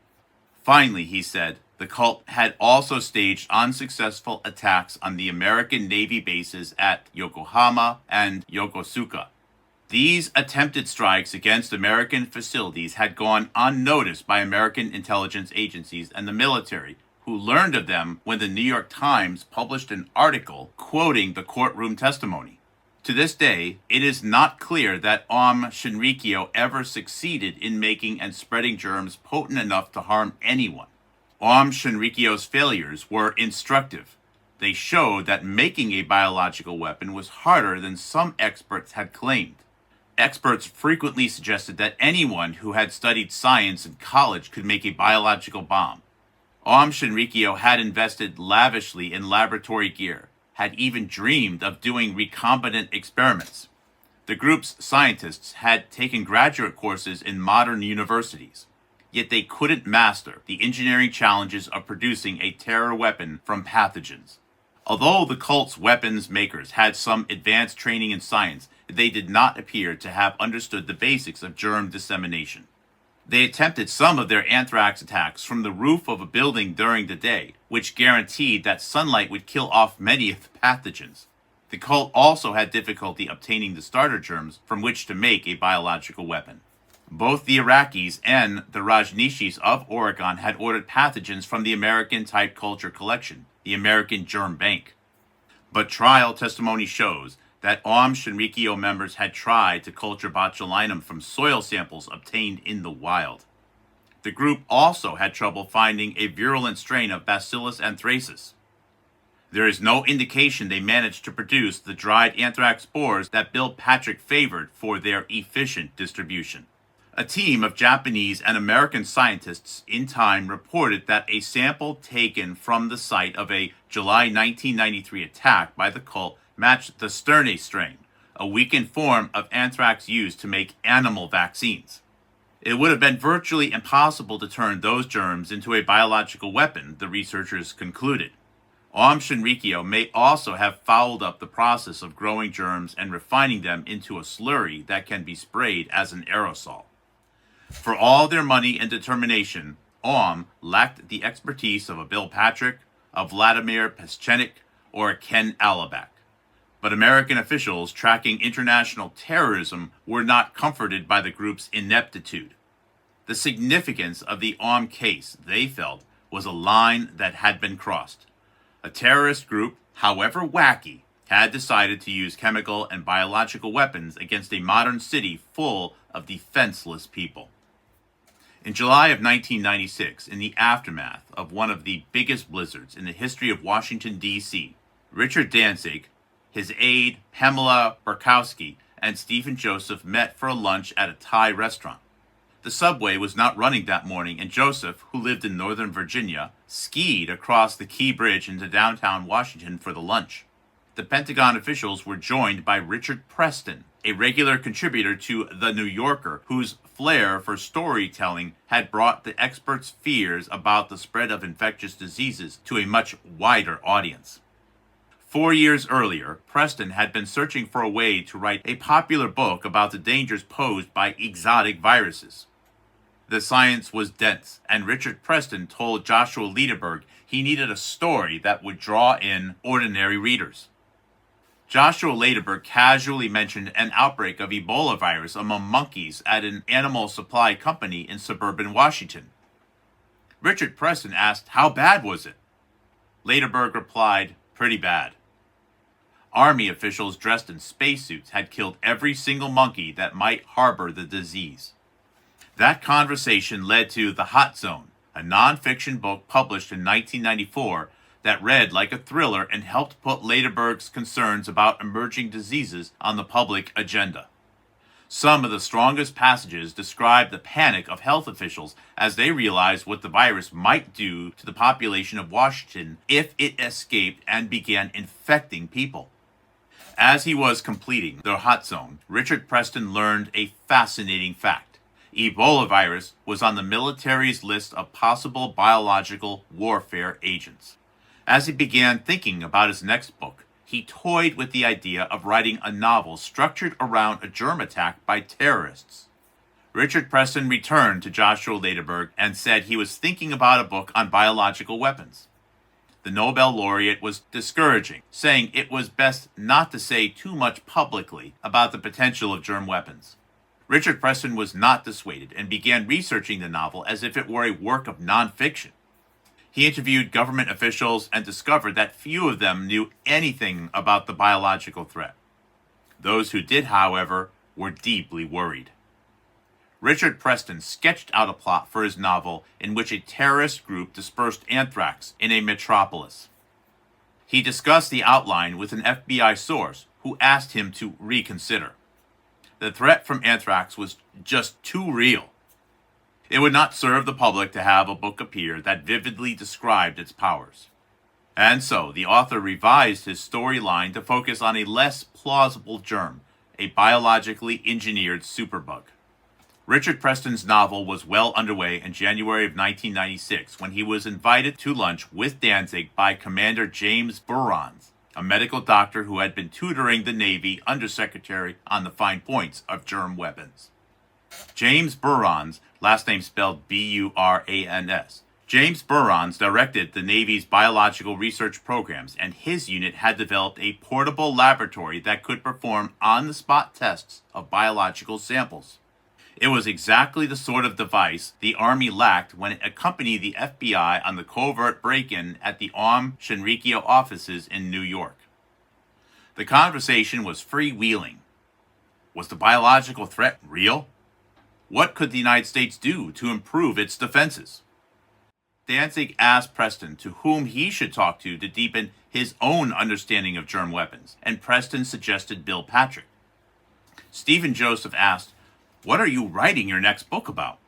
Finally, he said, the cult had also staged unsuccessful attacks on the American Navy bases at Yokohama and Yokosuka. These attempted strikes against American facilities had gone unnoticed by American intelligence agencies and the military, who learned of them when the New York Times published an article quoting the courtroom testimony. To this day, it is not clear that Aum Shinrikyo ever succeeded in making and spreading germs potent enough to harm anyone. Aum Shinrikyo's failures were instructive. They showed that making a biological weapon was harder than some experts had claimed. Experts frequently suggested that anyone who had studied science in college could make a biological bomb. Aum Shinrikyo had invested lavishly in laboratory gear, had even dreamed of doing recombinant experiments. The group's scientists had taken graduate courses in modern universities. Yet they couldn't master the engineering challenges of producing a terror weapon from pathogens. Although the cult's weapons makers had some advanced training in science, they did not appear to have understood the basics of germ dissemination. They attempted some of their anthrax attacks from the roof of a building during the day, which guaranteed that sunlight would kill off many of the pathogens. The cult also had difficulty obtaining the starter germs from which to make a biological weapon. Both the Iraqis and the Rajneeshis of Oregon had ordered pathogens from the American Type Culture Collection, the American Germ Bank. But trial testimony shows that Shenrikyo members had tried to culture botulinum from soil samples obtained in the wild. The group also had trouble finding a virulent strain of Bacillus anthracis. There is no indication they managed to produce the dried anthrax spores that Bill Patrick favored for their efficient distribution. A team of Japanese and American scientists in time reported that a sample taken from the site of a July 1993 attack by the cult matched the Sterne strain, a weakened form of anthrax used to make animal vaccines. It would have been virtually impossible to turn those germs into a biological weapon, the researchers concluded. Shenrikyo may also have fouled up the process of growing germs and refining them into a slurry that can be sprayed as an aerosol. For all their money and determination, lacked the expertise of a Bill Patrick, a Vladimir Peschenik, or a Ken Alabak. But American officials tracking international terrorism were not comforted by the group's ineptitude. The significance of the case, they felt, was a line that had been crossed. A terrorist group, however wacky, had decided to use chemical and biological weapons against a modern city full of defenseless people. In July of 1996, in the aftermath of one of the biggest blizzards in the history of Washington, D.C., Richard Danzig, his aide Pamela Burkowski, and Stephen Joseph met for a lunch at a Thai restaurant. The subway was not running that morning, and Joseph, who lived in Northern Virginia, skied across the Key Bridge into downtown Washington for the lunch. The Pentagon officials were joined by Richard Preston, a regular contributor to The New Yorker, whose flair for storytelling had brought the experts' fears about the spread of infectious diseases to a much wider audience. 4 years earlier, Preston had been searching for a way to write a popular book about the dangers posed by exotic viruses. The science was dense, and Richard Preston told Joshua Lederberg he needed a story that would draw in ordinary readers. Joshua Lederberg casually mentioned an outbreak of Ebola virus among monkeys at an animal supply company in suburban Washington. Richard Preston asked, "How bad was it?" Lederberg replied, "Pretty bad." Army officials dressed in spacesuits had killed every single monkey that might harbor the disease. That conversation led to The Hot Zone, a non-fiction book published in 1994 that read like a thriller and helped put Lederberg's concerns about emerging diseases on the public agenda. Some of the strongest passages describe the panic of health officials as they realized what the virus might do to the population of Washington if it escaped and began infecting people. As he was completing The Hot Zone, Richard Preston learned a fascinating fact. Ebola virus was on the military's list of possible biological warfare agents. As he began thinking about his next book, he toyed with the idea of writing a novel structured around a germ attack by terrorists. Richard Preston returned to Joshua Lederberg and said he was thinking about a book on biological weapons. The Nobel laureate was discouraging, saying it was best not to say too much publicly about the potential of germ weapons. Richard Preston was not dissuaded and began researching the novel as if it were a work of nonfiction. He interviewed government officials and discovered that few of them knew anything about the biological threat. Those who did, however, were deeply worried. Richard Preston sketched out a plot for his novel in which a terrorist group dispersed anthrax in a metropolis. He discussed the outline with an FBI source who asked him to reconsider. The threat from anthrax was just too real. It would not serve the public to have a book appear that vividly described its powers. And so the author revised his storyline to focus on a less plausible germ, a biologically engineered superbug. Richard Preston's novel was well underway in January of 1996 when he was invited to lunch with Danzig by Commander James Burrons, a medical doctor who had been tutoring the Navy undersecretary on the fine points of germ weapons. James Burrons, last name spelled Burans. James Burrons directed the Navy's biological research programs, and his unit had developed a portable laboratory that could perform on-the-spot tests of biological samples. It was exactly the sort of device the Army lacked when it accompanied the FBI on the covert break-in at the Shenrikyo offices in New York. The conversation was freewheeling. Was the biological threat real? What could the United States do to improve its defenses? Danzig asked Preston to whom he should talk to deepen his own understanding of germ weapons, and Preston suggested Bill Patrick. Stephen Joseph asked, "What are you writing your next book about?"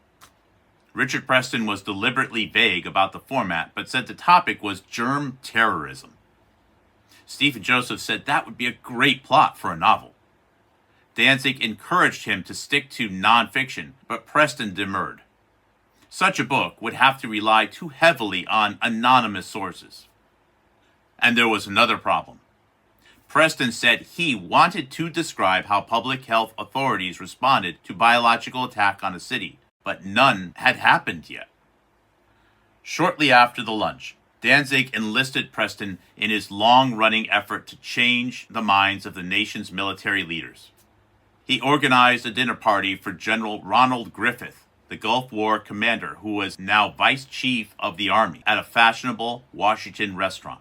Richard Preston was deliberately vague about the format, but said the topic was germ terrorism. Stephen Joseph said that would be a great plot for a novel. Danzig encouraged him to stick to nonfiction, but Preston demurred. Such a book would have to rely too heavily on anonymous sources. And there was another problem. Preston said he wanted to describe how public health authorities responded to biological attack on a city, but none had happened yet. Shortly after the lunch, Danzig enlisted Preston in his long-running effort to change the minds of the nation's military leaders. He organized a dinner party for General Ronald Griffith, the Gulf War commander who was now vice chief of the Army, at a fashionable Washington restaurant.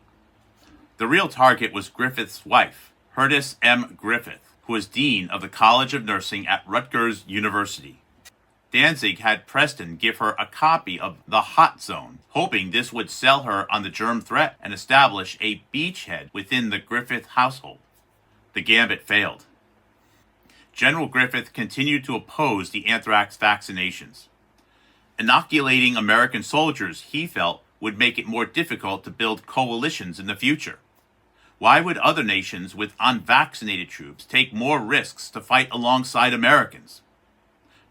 The real target was Griffith's wife, Herdis M. Griffith, who was dean of the College of Nursing at Rutgers University. Danzig had Preston give her a copy of The Hot Zone, hoping this would sell her on the germ threat and establish a beachhead within the Griffith household. The gambit failed. General Griffith continued to oppose the anthrax vaccinations. Inoculating American soldiers, he felt, would make it more difficult to build coalitions in the future. Why would other nations with unvaccinated troops take more risks to fight alongside Americans?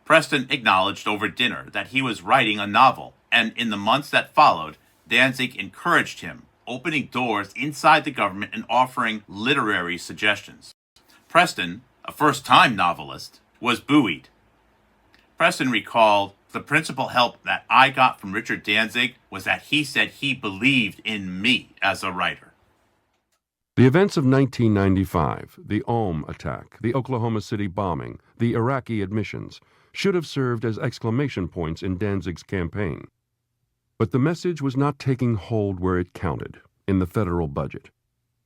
Preston acknowledged over dinner that he was writing a novel, and in the months that followed, Danzig encouraged him, opening doors inside the government and offering literary suggestions. Preston, a first-time novelist, was buoyed. Preston recalled, "The principal help that I got from Richard Danzig was that he said he believed in me as a writer."
The events of 1995, the Ulm attack, the Oklahoma City bombing, the Iraqi admissions, should have served as exclamation points in Danzig's campaign. But the message was not taking hold where it counted, in the federal budget.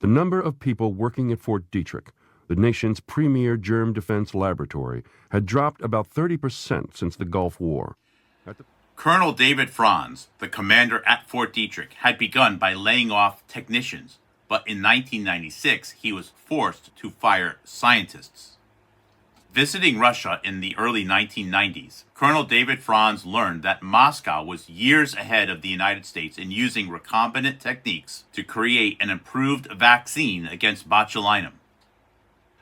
The number of people working at Fort Detrick, the nation's premier germ defense laboratory, had dropped about 30% since the Gulf War.
Colonel David Franz, the commander at Fort Detrick, had begun by laying off technicians, but in 1996 he was forced to fire scientists. Visiting Russia in the early 1990s, Colonel David Franz learned that Moscow was years ahead of the United States in using recombinant techniques to create an improved vaccine against botulinum.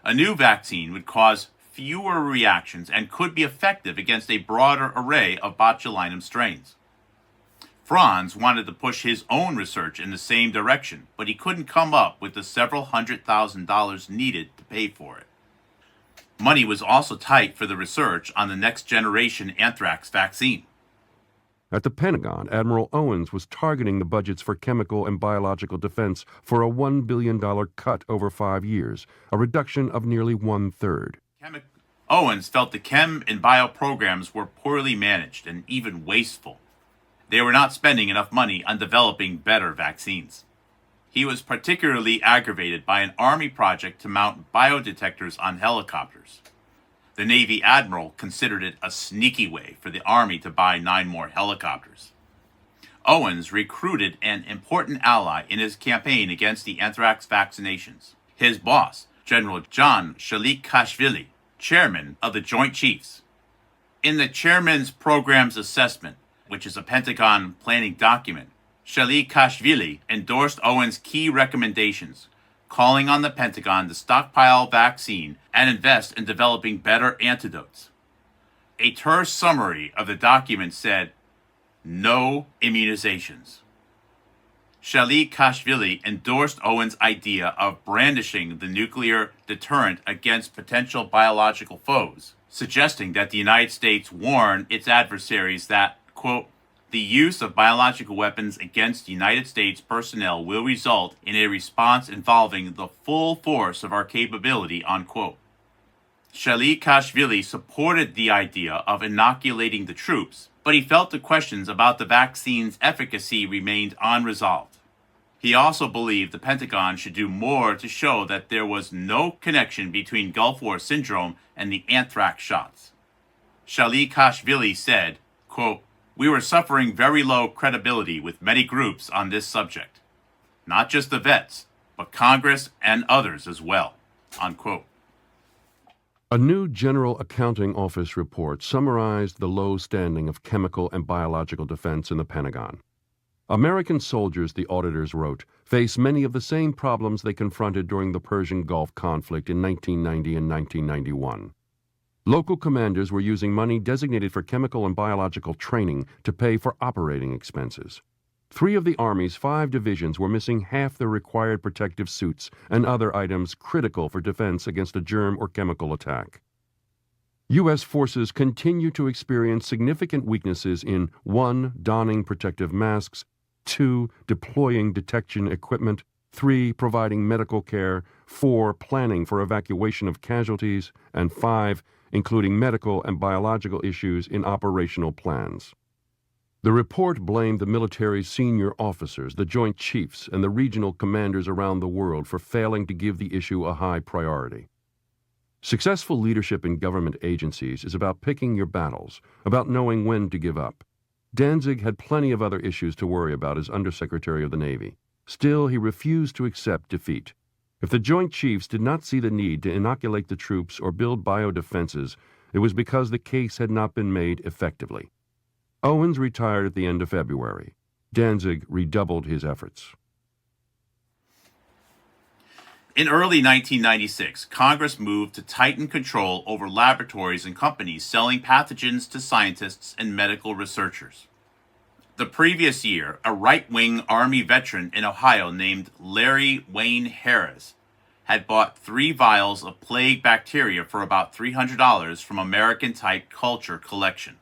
A new vaccine would cause fewer reactions and could be effective against a broader array of botulinum strains. Franz wanted to push his own research in the same direction, but he couldn't come up with the several $100,000 needed to pay for it. Money was also tight for the research on the next generation anthrax vaccine.
At the Pentagon, Admiral Owens was targeting the budgets for chemical and biological defense for a $1 billion cut over 5 years, a reduction of nearly 1/3.
Owens felt the chem and bio programs were poorly managed and even wasteful. They were not spending enough money on developing better vaccines. He was particularly aggravated by an Army project to mount biodetectors on helicopters. The Navy admiral considered it a sneaky way for the Army to buy 9 more helicopters. Owens recruited an important ally in his campaign against the anthrax vaccinations, his boss, General John Shalikashvili, chairman of the Joint Chiefs. In the chairman's program's assessment, which is a Pentagon planning document, Shalikashvili endorsed Owens' key recommendations, calling on the Pentagon to stockpile vaccine and invest in developing better antidotes. A terse summary of the document said, "No immunizations." Shalikashvili endorsed Owens' idea of brandishing the nuclear deterrent against potential biological foes, suggesting that the United States warn its adversaries that, quote, "The use of biological weapons against United States personnel will result in a response involving the full force of our capability," unquote. Shalikashvili supported the idea of inoculating the troops, but he felt the questions about the vaccine's efficacy remained unresolved. He also believed the Pentagon should do more to show that there was no connection between Gulf War syndrome and the anthrax shots. Shalikashvili said, quote, "We were suffering very low credibility with many groups on this subject. Not just the vets, but Congress and others as well," unquote.
A new General Accounting Office report summarized the low standing of chemical and biological defense in the Pentagon. American soldiers, the auditors wrote, face many of the same problems they confronted during the Persian Gulf conflict in 1990 and 1991. Local commanders were using money designated for chemical and biological training to pay for operating expenses. 3 of the Army's 5 divisions were missing half their required protective suits and other items critical for defense against a germ or chemical attack. U.S. forces continue to experience significant weaknesses in 1. Donning protective masks, 2. Deploying detection equipment, 3. Providing medical care, 4. Planning for evacuation of casualties, and 5. Including medical and biological issues in operational plans. The report blamed the military's senior officers, the Joint Chiefs, and the regional commanders around the world for failing to give the issue a high priority. Successful leadership in government agencies is about picking your battles, about knowing when to give up. Danzig had plenty of other issues to worry about as Undersecretary of the Navy. Still, he refused to accept defeat. If the Joint Chiefs did not see the need to inoculate the troops or build biodefenses, it was because the case had not been made effectively. Owens retired at the end of February. Danzig redoubled his efforts.
In early 1996, Congress moved to tighten control over laboratories and companies selling pathogens to scientists and medical researchers. The previous year, a right-wing Army veteran in Ohio named Larry Wayne Harris had bought 3 vials of plague bacteria for about $300 from American Type Culture Collection.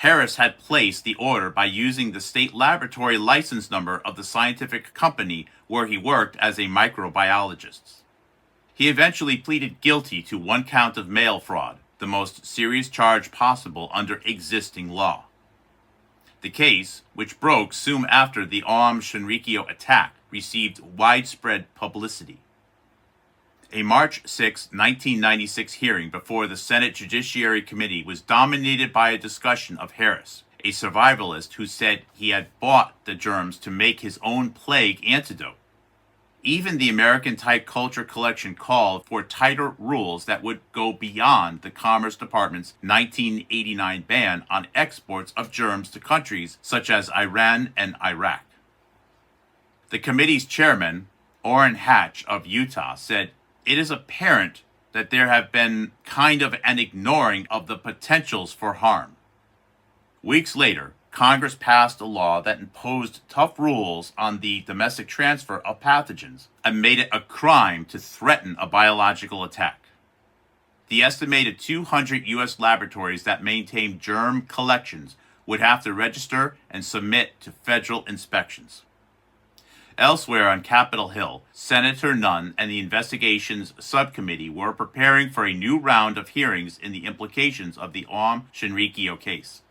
Harris had placed the order by using the state laboratory license number of the scientific company where he worked as a microbiologist. He eventually pleaded guilty to 1 count of mail fraud, the most serious charge possible under existing law. The case, which broke soon after the Shenrikyo attack, received widespread publicity. A March 6, 1996 hearing before the Senate Judiciary Committee was dominated by a discussion of Harris, a survivalist who said he had bought the germs to make his own plague antidote. Even the American Type Culture Collection called for tighter rules that would go beyond the Commerce Department's 1989 ban on exports of germs to countries such as Iran and Iraq. The committee's chairman, Orrin Hatch of Utah, said, "It is apparent that there have been kind of an ignoring of the potentials for harm." Weeks later, Congress passed a law that imposed tough rules on the domestic transfer of pathogens and made it a crime to threaten a biological attack. The estimated 200 U.S. laboratories that maintain germ collections would have to register and submit to federal inspections. Elsewhere on Capitol Hill, Senator Nunn and the Investigations Subcommittee were preparing for a new round of hearings in the implications of the Shenrikyo case.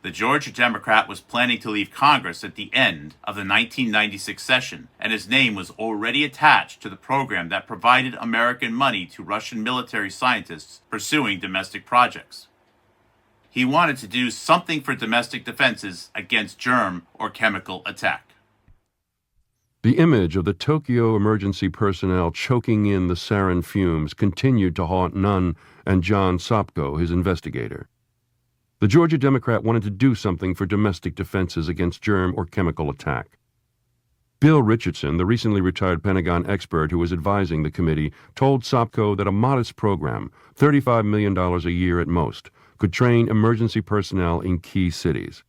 The Georgia Democrat was planning to leave Congress at the end of the 1996 session, and his name was already attached to the program that provided American money to Russian military scientists pursuing domestic projects. He wanted to do something for domestic defenses against germ or chemical attack.
The image of the Tokyo emergency personnel choking in the sarin fumes continued to haunt Nunn and John Sopko, his investigator. The Georgia Democrat wanted to do something for domestic defenses against germ or chemical attack. Bill Richardson, the recently retired Pentagon expert who was advising the committee, told Sopko that a modest program, $35 million a year at most, could train emergency personnel in key cities.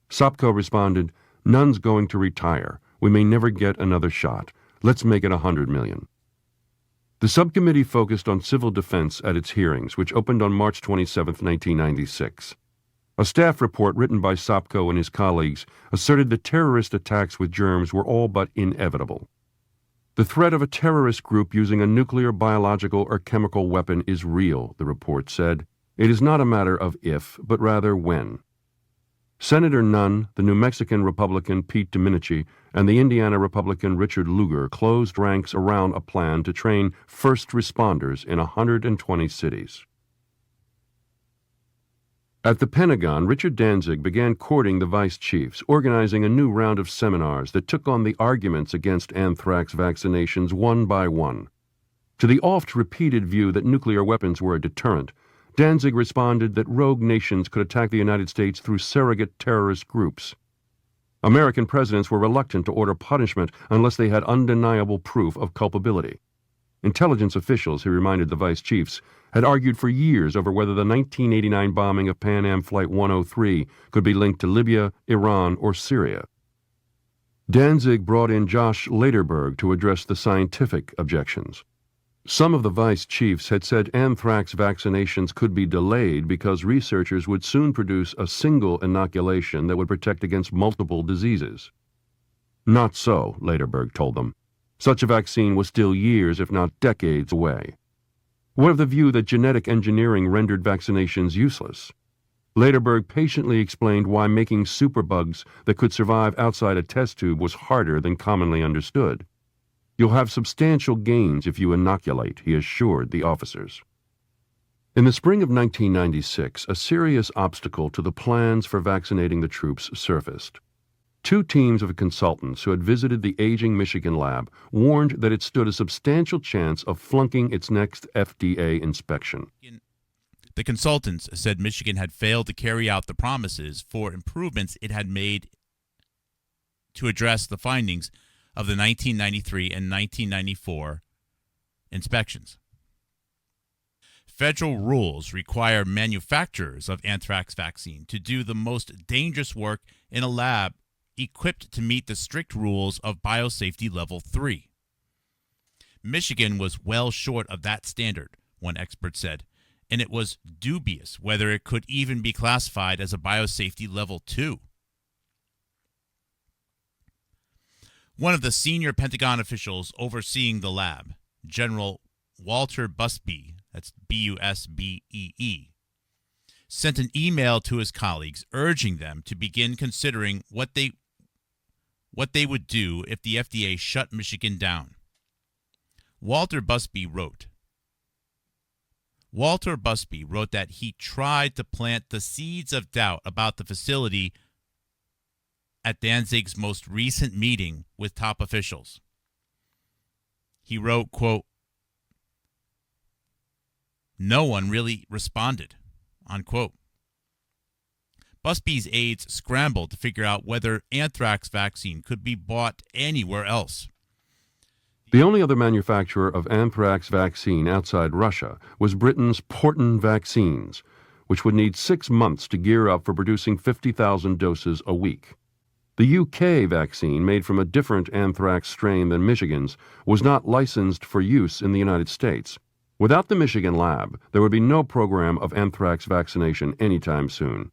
Sopko responded, "Nunn's going to retire. We may never get another shot. Let's make it $100 million. The subcommittee focused on civil defense at its hearings, which opened on March 27, 1996. A staff report written by Sopko and his colleagues asserted that terrorist attacks with germs were all but inevitable. The threat of a terrorist group using a nuclear, biological, or chemical weapon is real, the report said. It is not a matter of if, but rather when. Senator Nunn, the New Mexican Republican Pete Domenici, and the Indiana Republican Richard Lugar closed ranks around a plan to train first responders in 120 cities. At the Pentagon, Richard Danzig began courting the vice chiefs, organizing a new round of seminars that took on the arguments against anthrax vaccinations one by one. To the oft-repeated view that nuclear weapons were a deterrent, Danzig responded that rogue nations could attack the United States through surrogate terrorist groups. American presidents were reluctant to order punishment unless they had undeniable proof of culpability. Intelligence officials, he reminded the vice chiefs, had argued for years over whether the 1989 bombing of Pan Am Flight 103 could be linked to Libya, Iran, or Syria. Danzig brought in Josh Lederberg to address the scientific objections. Some of the vice chiefs had said anthrax vaccinations could be delayed because researchers would soon produce a single inoculation that would protect against multiple diseases. Not so, Lederberg told them. Such a vaccine was still years, if not decades, away. What of the view that genetic engineering rendered vaccinations useless? Lederberg patiently explained why making superbugs that could survive outside a test tube was harder than commonly understood. You'll have substantial gains if you inoculate, he assured the officers. In the spring of 1996, a serious obstacle to the plans for vaccinating the troops surfaced. Two teams of consultants who had visited the aging Michigan lab warned that it stood a substantial chance of flunking its next FDA inspection.
The consultants said Michigan had failed to carry out the promises for improvements it had made to address the findings of the 1993 and 1994 inspections. Federal rules require manufacturers of anthrax vaccine to do the most dangerous work in a lab equipped to meet the strict rules of biosafety level 3. Michigan was well short of that standard, one expert said, and it was dubious whether it could even be classified as a biosafety level 2. One of the senior Pentagon officials overseeing the lab, General Walter Busbee, that's B-U-S-B-E-E, sent an email to his colleagues urging them to begin considering what they would do if the FDA shut Michigan down. Walter Busbee wrote that he tried to plant the seeds of doubt about the facility at Danzig's most recent meeting with top officials. He wrote, quote, "No one really responded," unquote. Busbee's aides scrambled to figure out whether anthrax vaccine could be bought anywhere else.
The only other manufacturer of anthrax vaccine outside Russia was Britain's Porton Vaccines, which would need 6 months to gear up for producing 50,000 doses a week. The UK vaccine, made from a different anthrax strain than Michigan's, was not licensed for use in the United States. Without the Michigan lab, there would be no program of anthrax vaccination anytime soon.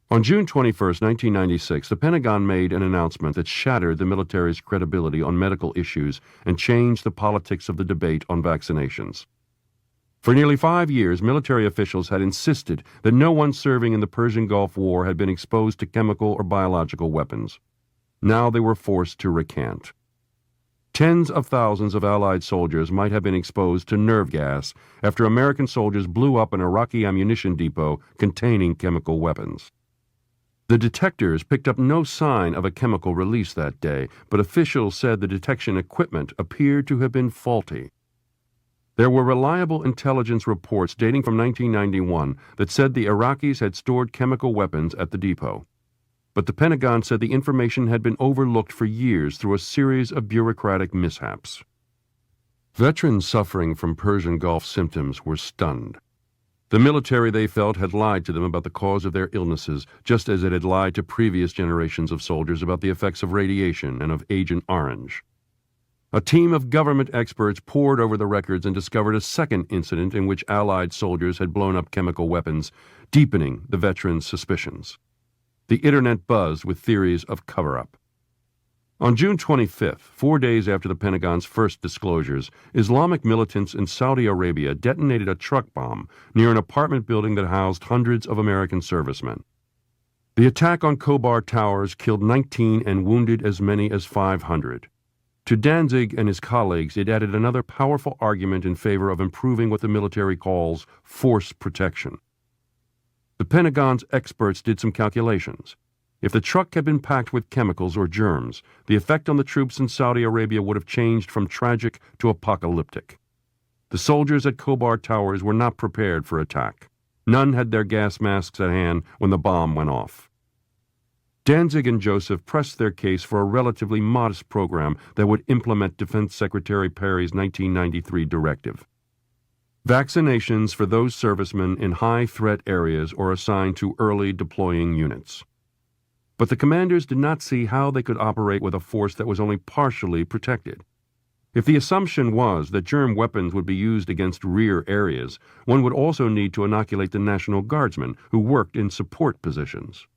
On June 21, 1996, the Pentagon made an announcement that shattered the military's credibility on medical issues and changed the politics of the debate on vaccinations. For nearly 5 years, military officials had insisted that no one serving in the Persian Gulf War had been exposed to chemical or biological weapons. Now they were forced to recant. Tens of thousands of Allied soldiers might have been exposed to nerve gas after American soldiers blew up an Iraqi ammunition depot containing chemical weapons. The detectors picked up no sign of a chemical release that day, but officials said the detection equipment appeared to have been faulty. There were reliable intelligence reports dating from 1991 that said the Iraqis had stored chemical weapons at the depot. But the Pentagon said the information had been overlooked for years through a series of bureaucratic mishaps. Veterans suffering from Persian Gulf symptoms were stunned. The military, they felt, had lied to them about the cause of their illnesses, just as it had lied to previous generations of soldiers about the effects of radiation and of Agent Orange. A team of government experts pored over the records and discovered a second incident in which Allied soldiers had blown up chemical weapons, deepening the veterans' suspicions. The internet buzzed with theories of cover-up. On June 25th, 4 days after the Pentagon's first disclosures, Islamic militants in Saudi Arabia detonated a truck bomb near an apartment building that housed hundreds of American servicemen. The attack on Khobar Towers killed 19 and wounded as many as 500. To Danzig and his colleagues, it added another powerful argument in favor of improving what the military calls force protection. The Pentagon's experts did some calculations. If the truck had been packed with chemicals or germs, the effect on the troops in Saudi Arabia would have changed from tragic to apocalyptic. The soldiers at Khobar Towers were not prepared for attack. None had their gas masks at hand when the bomb went off. Danzig and Joseph pressed their case for a relatively modest program that would implement Defense Secretary Perry's 1993 directive. Vaccinations for those servicemen in high-threat areas or assigned to early deploying units. But the commanders did not see how they could operate with a force that was only partially protected. If the assumption was that germ weapons would be used against rear areas, one would also need to inoculate the National Guardsmen who worked in support positions.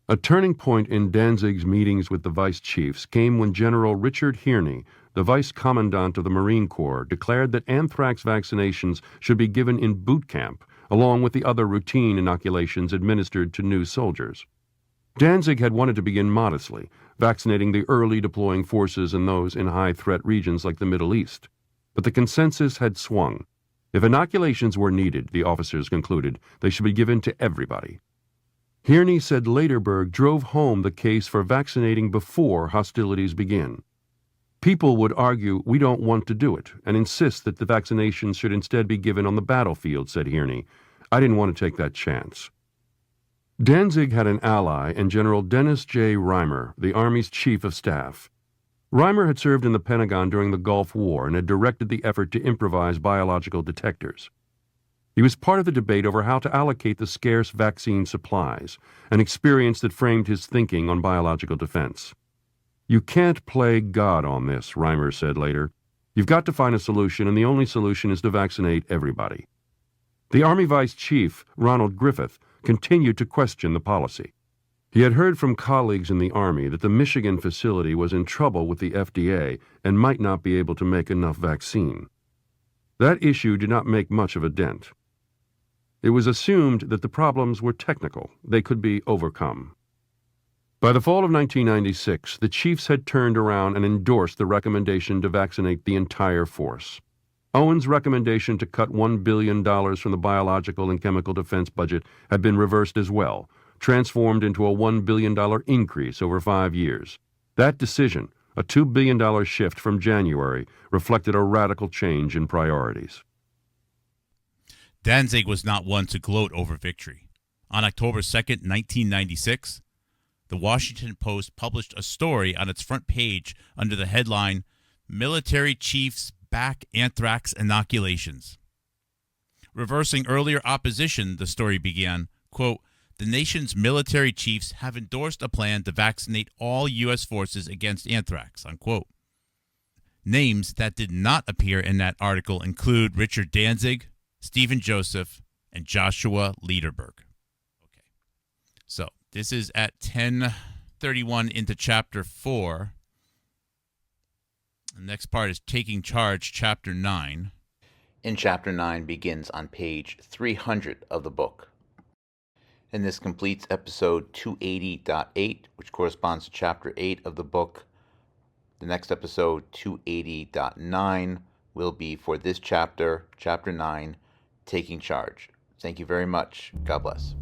A turning point in Danzig's meetings with the vice chiefs came when General Richard Hearne, the vice commandant of the Marine Corps, declared that anthrax vaccinations should be given in boot camp, along with the other routine inoculations administered to new soldiers. Danzig had wanted to begin modestly, vaccinating the early deploying forces and those in high-threat regions like the Middle East. But the consensus had swung. If inoculations were needed, the officers concluded, they should be given to everybody. Hearne said Lederberg drove home the case for vaccinating before hostilities begin. People would argue we don't want to do it and insist that the vaccinations should instead be given on the battlefield, said Hearne. I didn't want to take that chance. Danzig had an ally in General Dennis J. Reimer, the Army's chief of staff. Reimer had served in the Pentagon during the Gulf War and had directed the effort to improvise biological detectors. He was part of the debate over how to allocate the scarce vaccine supplies, an experience that framed his thinking on biological defense. You can't play God on this, Reimer said later. You've got to find a solution, and the only solution is to vaccinate everybody. The Army Vice Chief, Ronald Griffith, continued to question the policy. He had heard from colleagues in the Army that the Michigan facility was in trouble with the FDA and might not be able to make enough vaccine. That issue did not make much of a dent. It was assumed that the problems were technical. They could be overcome. By the fall of 1996, the chiefs had turned around and endorsed the recommendation to vaccinate the entire force. Owen's recommendation to cut $1 billion from the biological and chemical defense budget had been reversed as well, transformed into a $1 billion increase over 5 years. That decision, a $2 billion shift from January, reflected a radical change in priorities.
Danzig was not one to gloat over victory. On October 2nd, 1996, the Washington Post published a story on its front page under the headline, Military Chiefs Back Anthrax Inoculations. Reversing earlier opposition, the story began, quote, the nation's military chiefs have endorsed a plan to vaccinate all U.S. forces against anthrax, unquote. Names that did not appear in that article include Richard Danzig, Stephen Joseph, and Joshua Lederberg. Okay, so this is at 10:31 into Chapter 4. The next part is Taking Charge, Chapter 9.
In Chapter 9 begins on page 300 of the book. And this completes episode 280.8, which corresponds to Chapter 8 of the book. The next episode, 280.9, will be for this chapter, Chapter 9, Taking Charge. Thank you very much. God bless.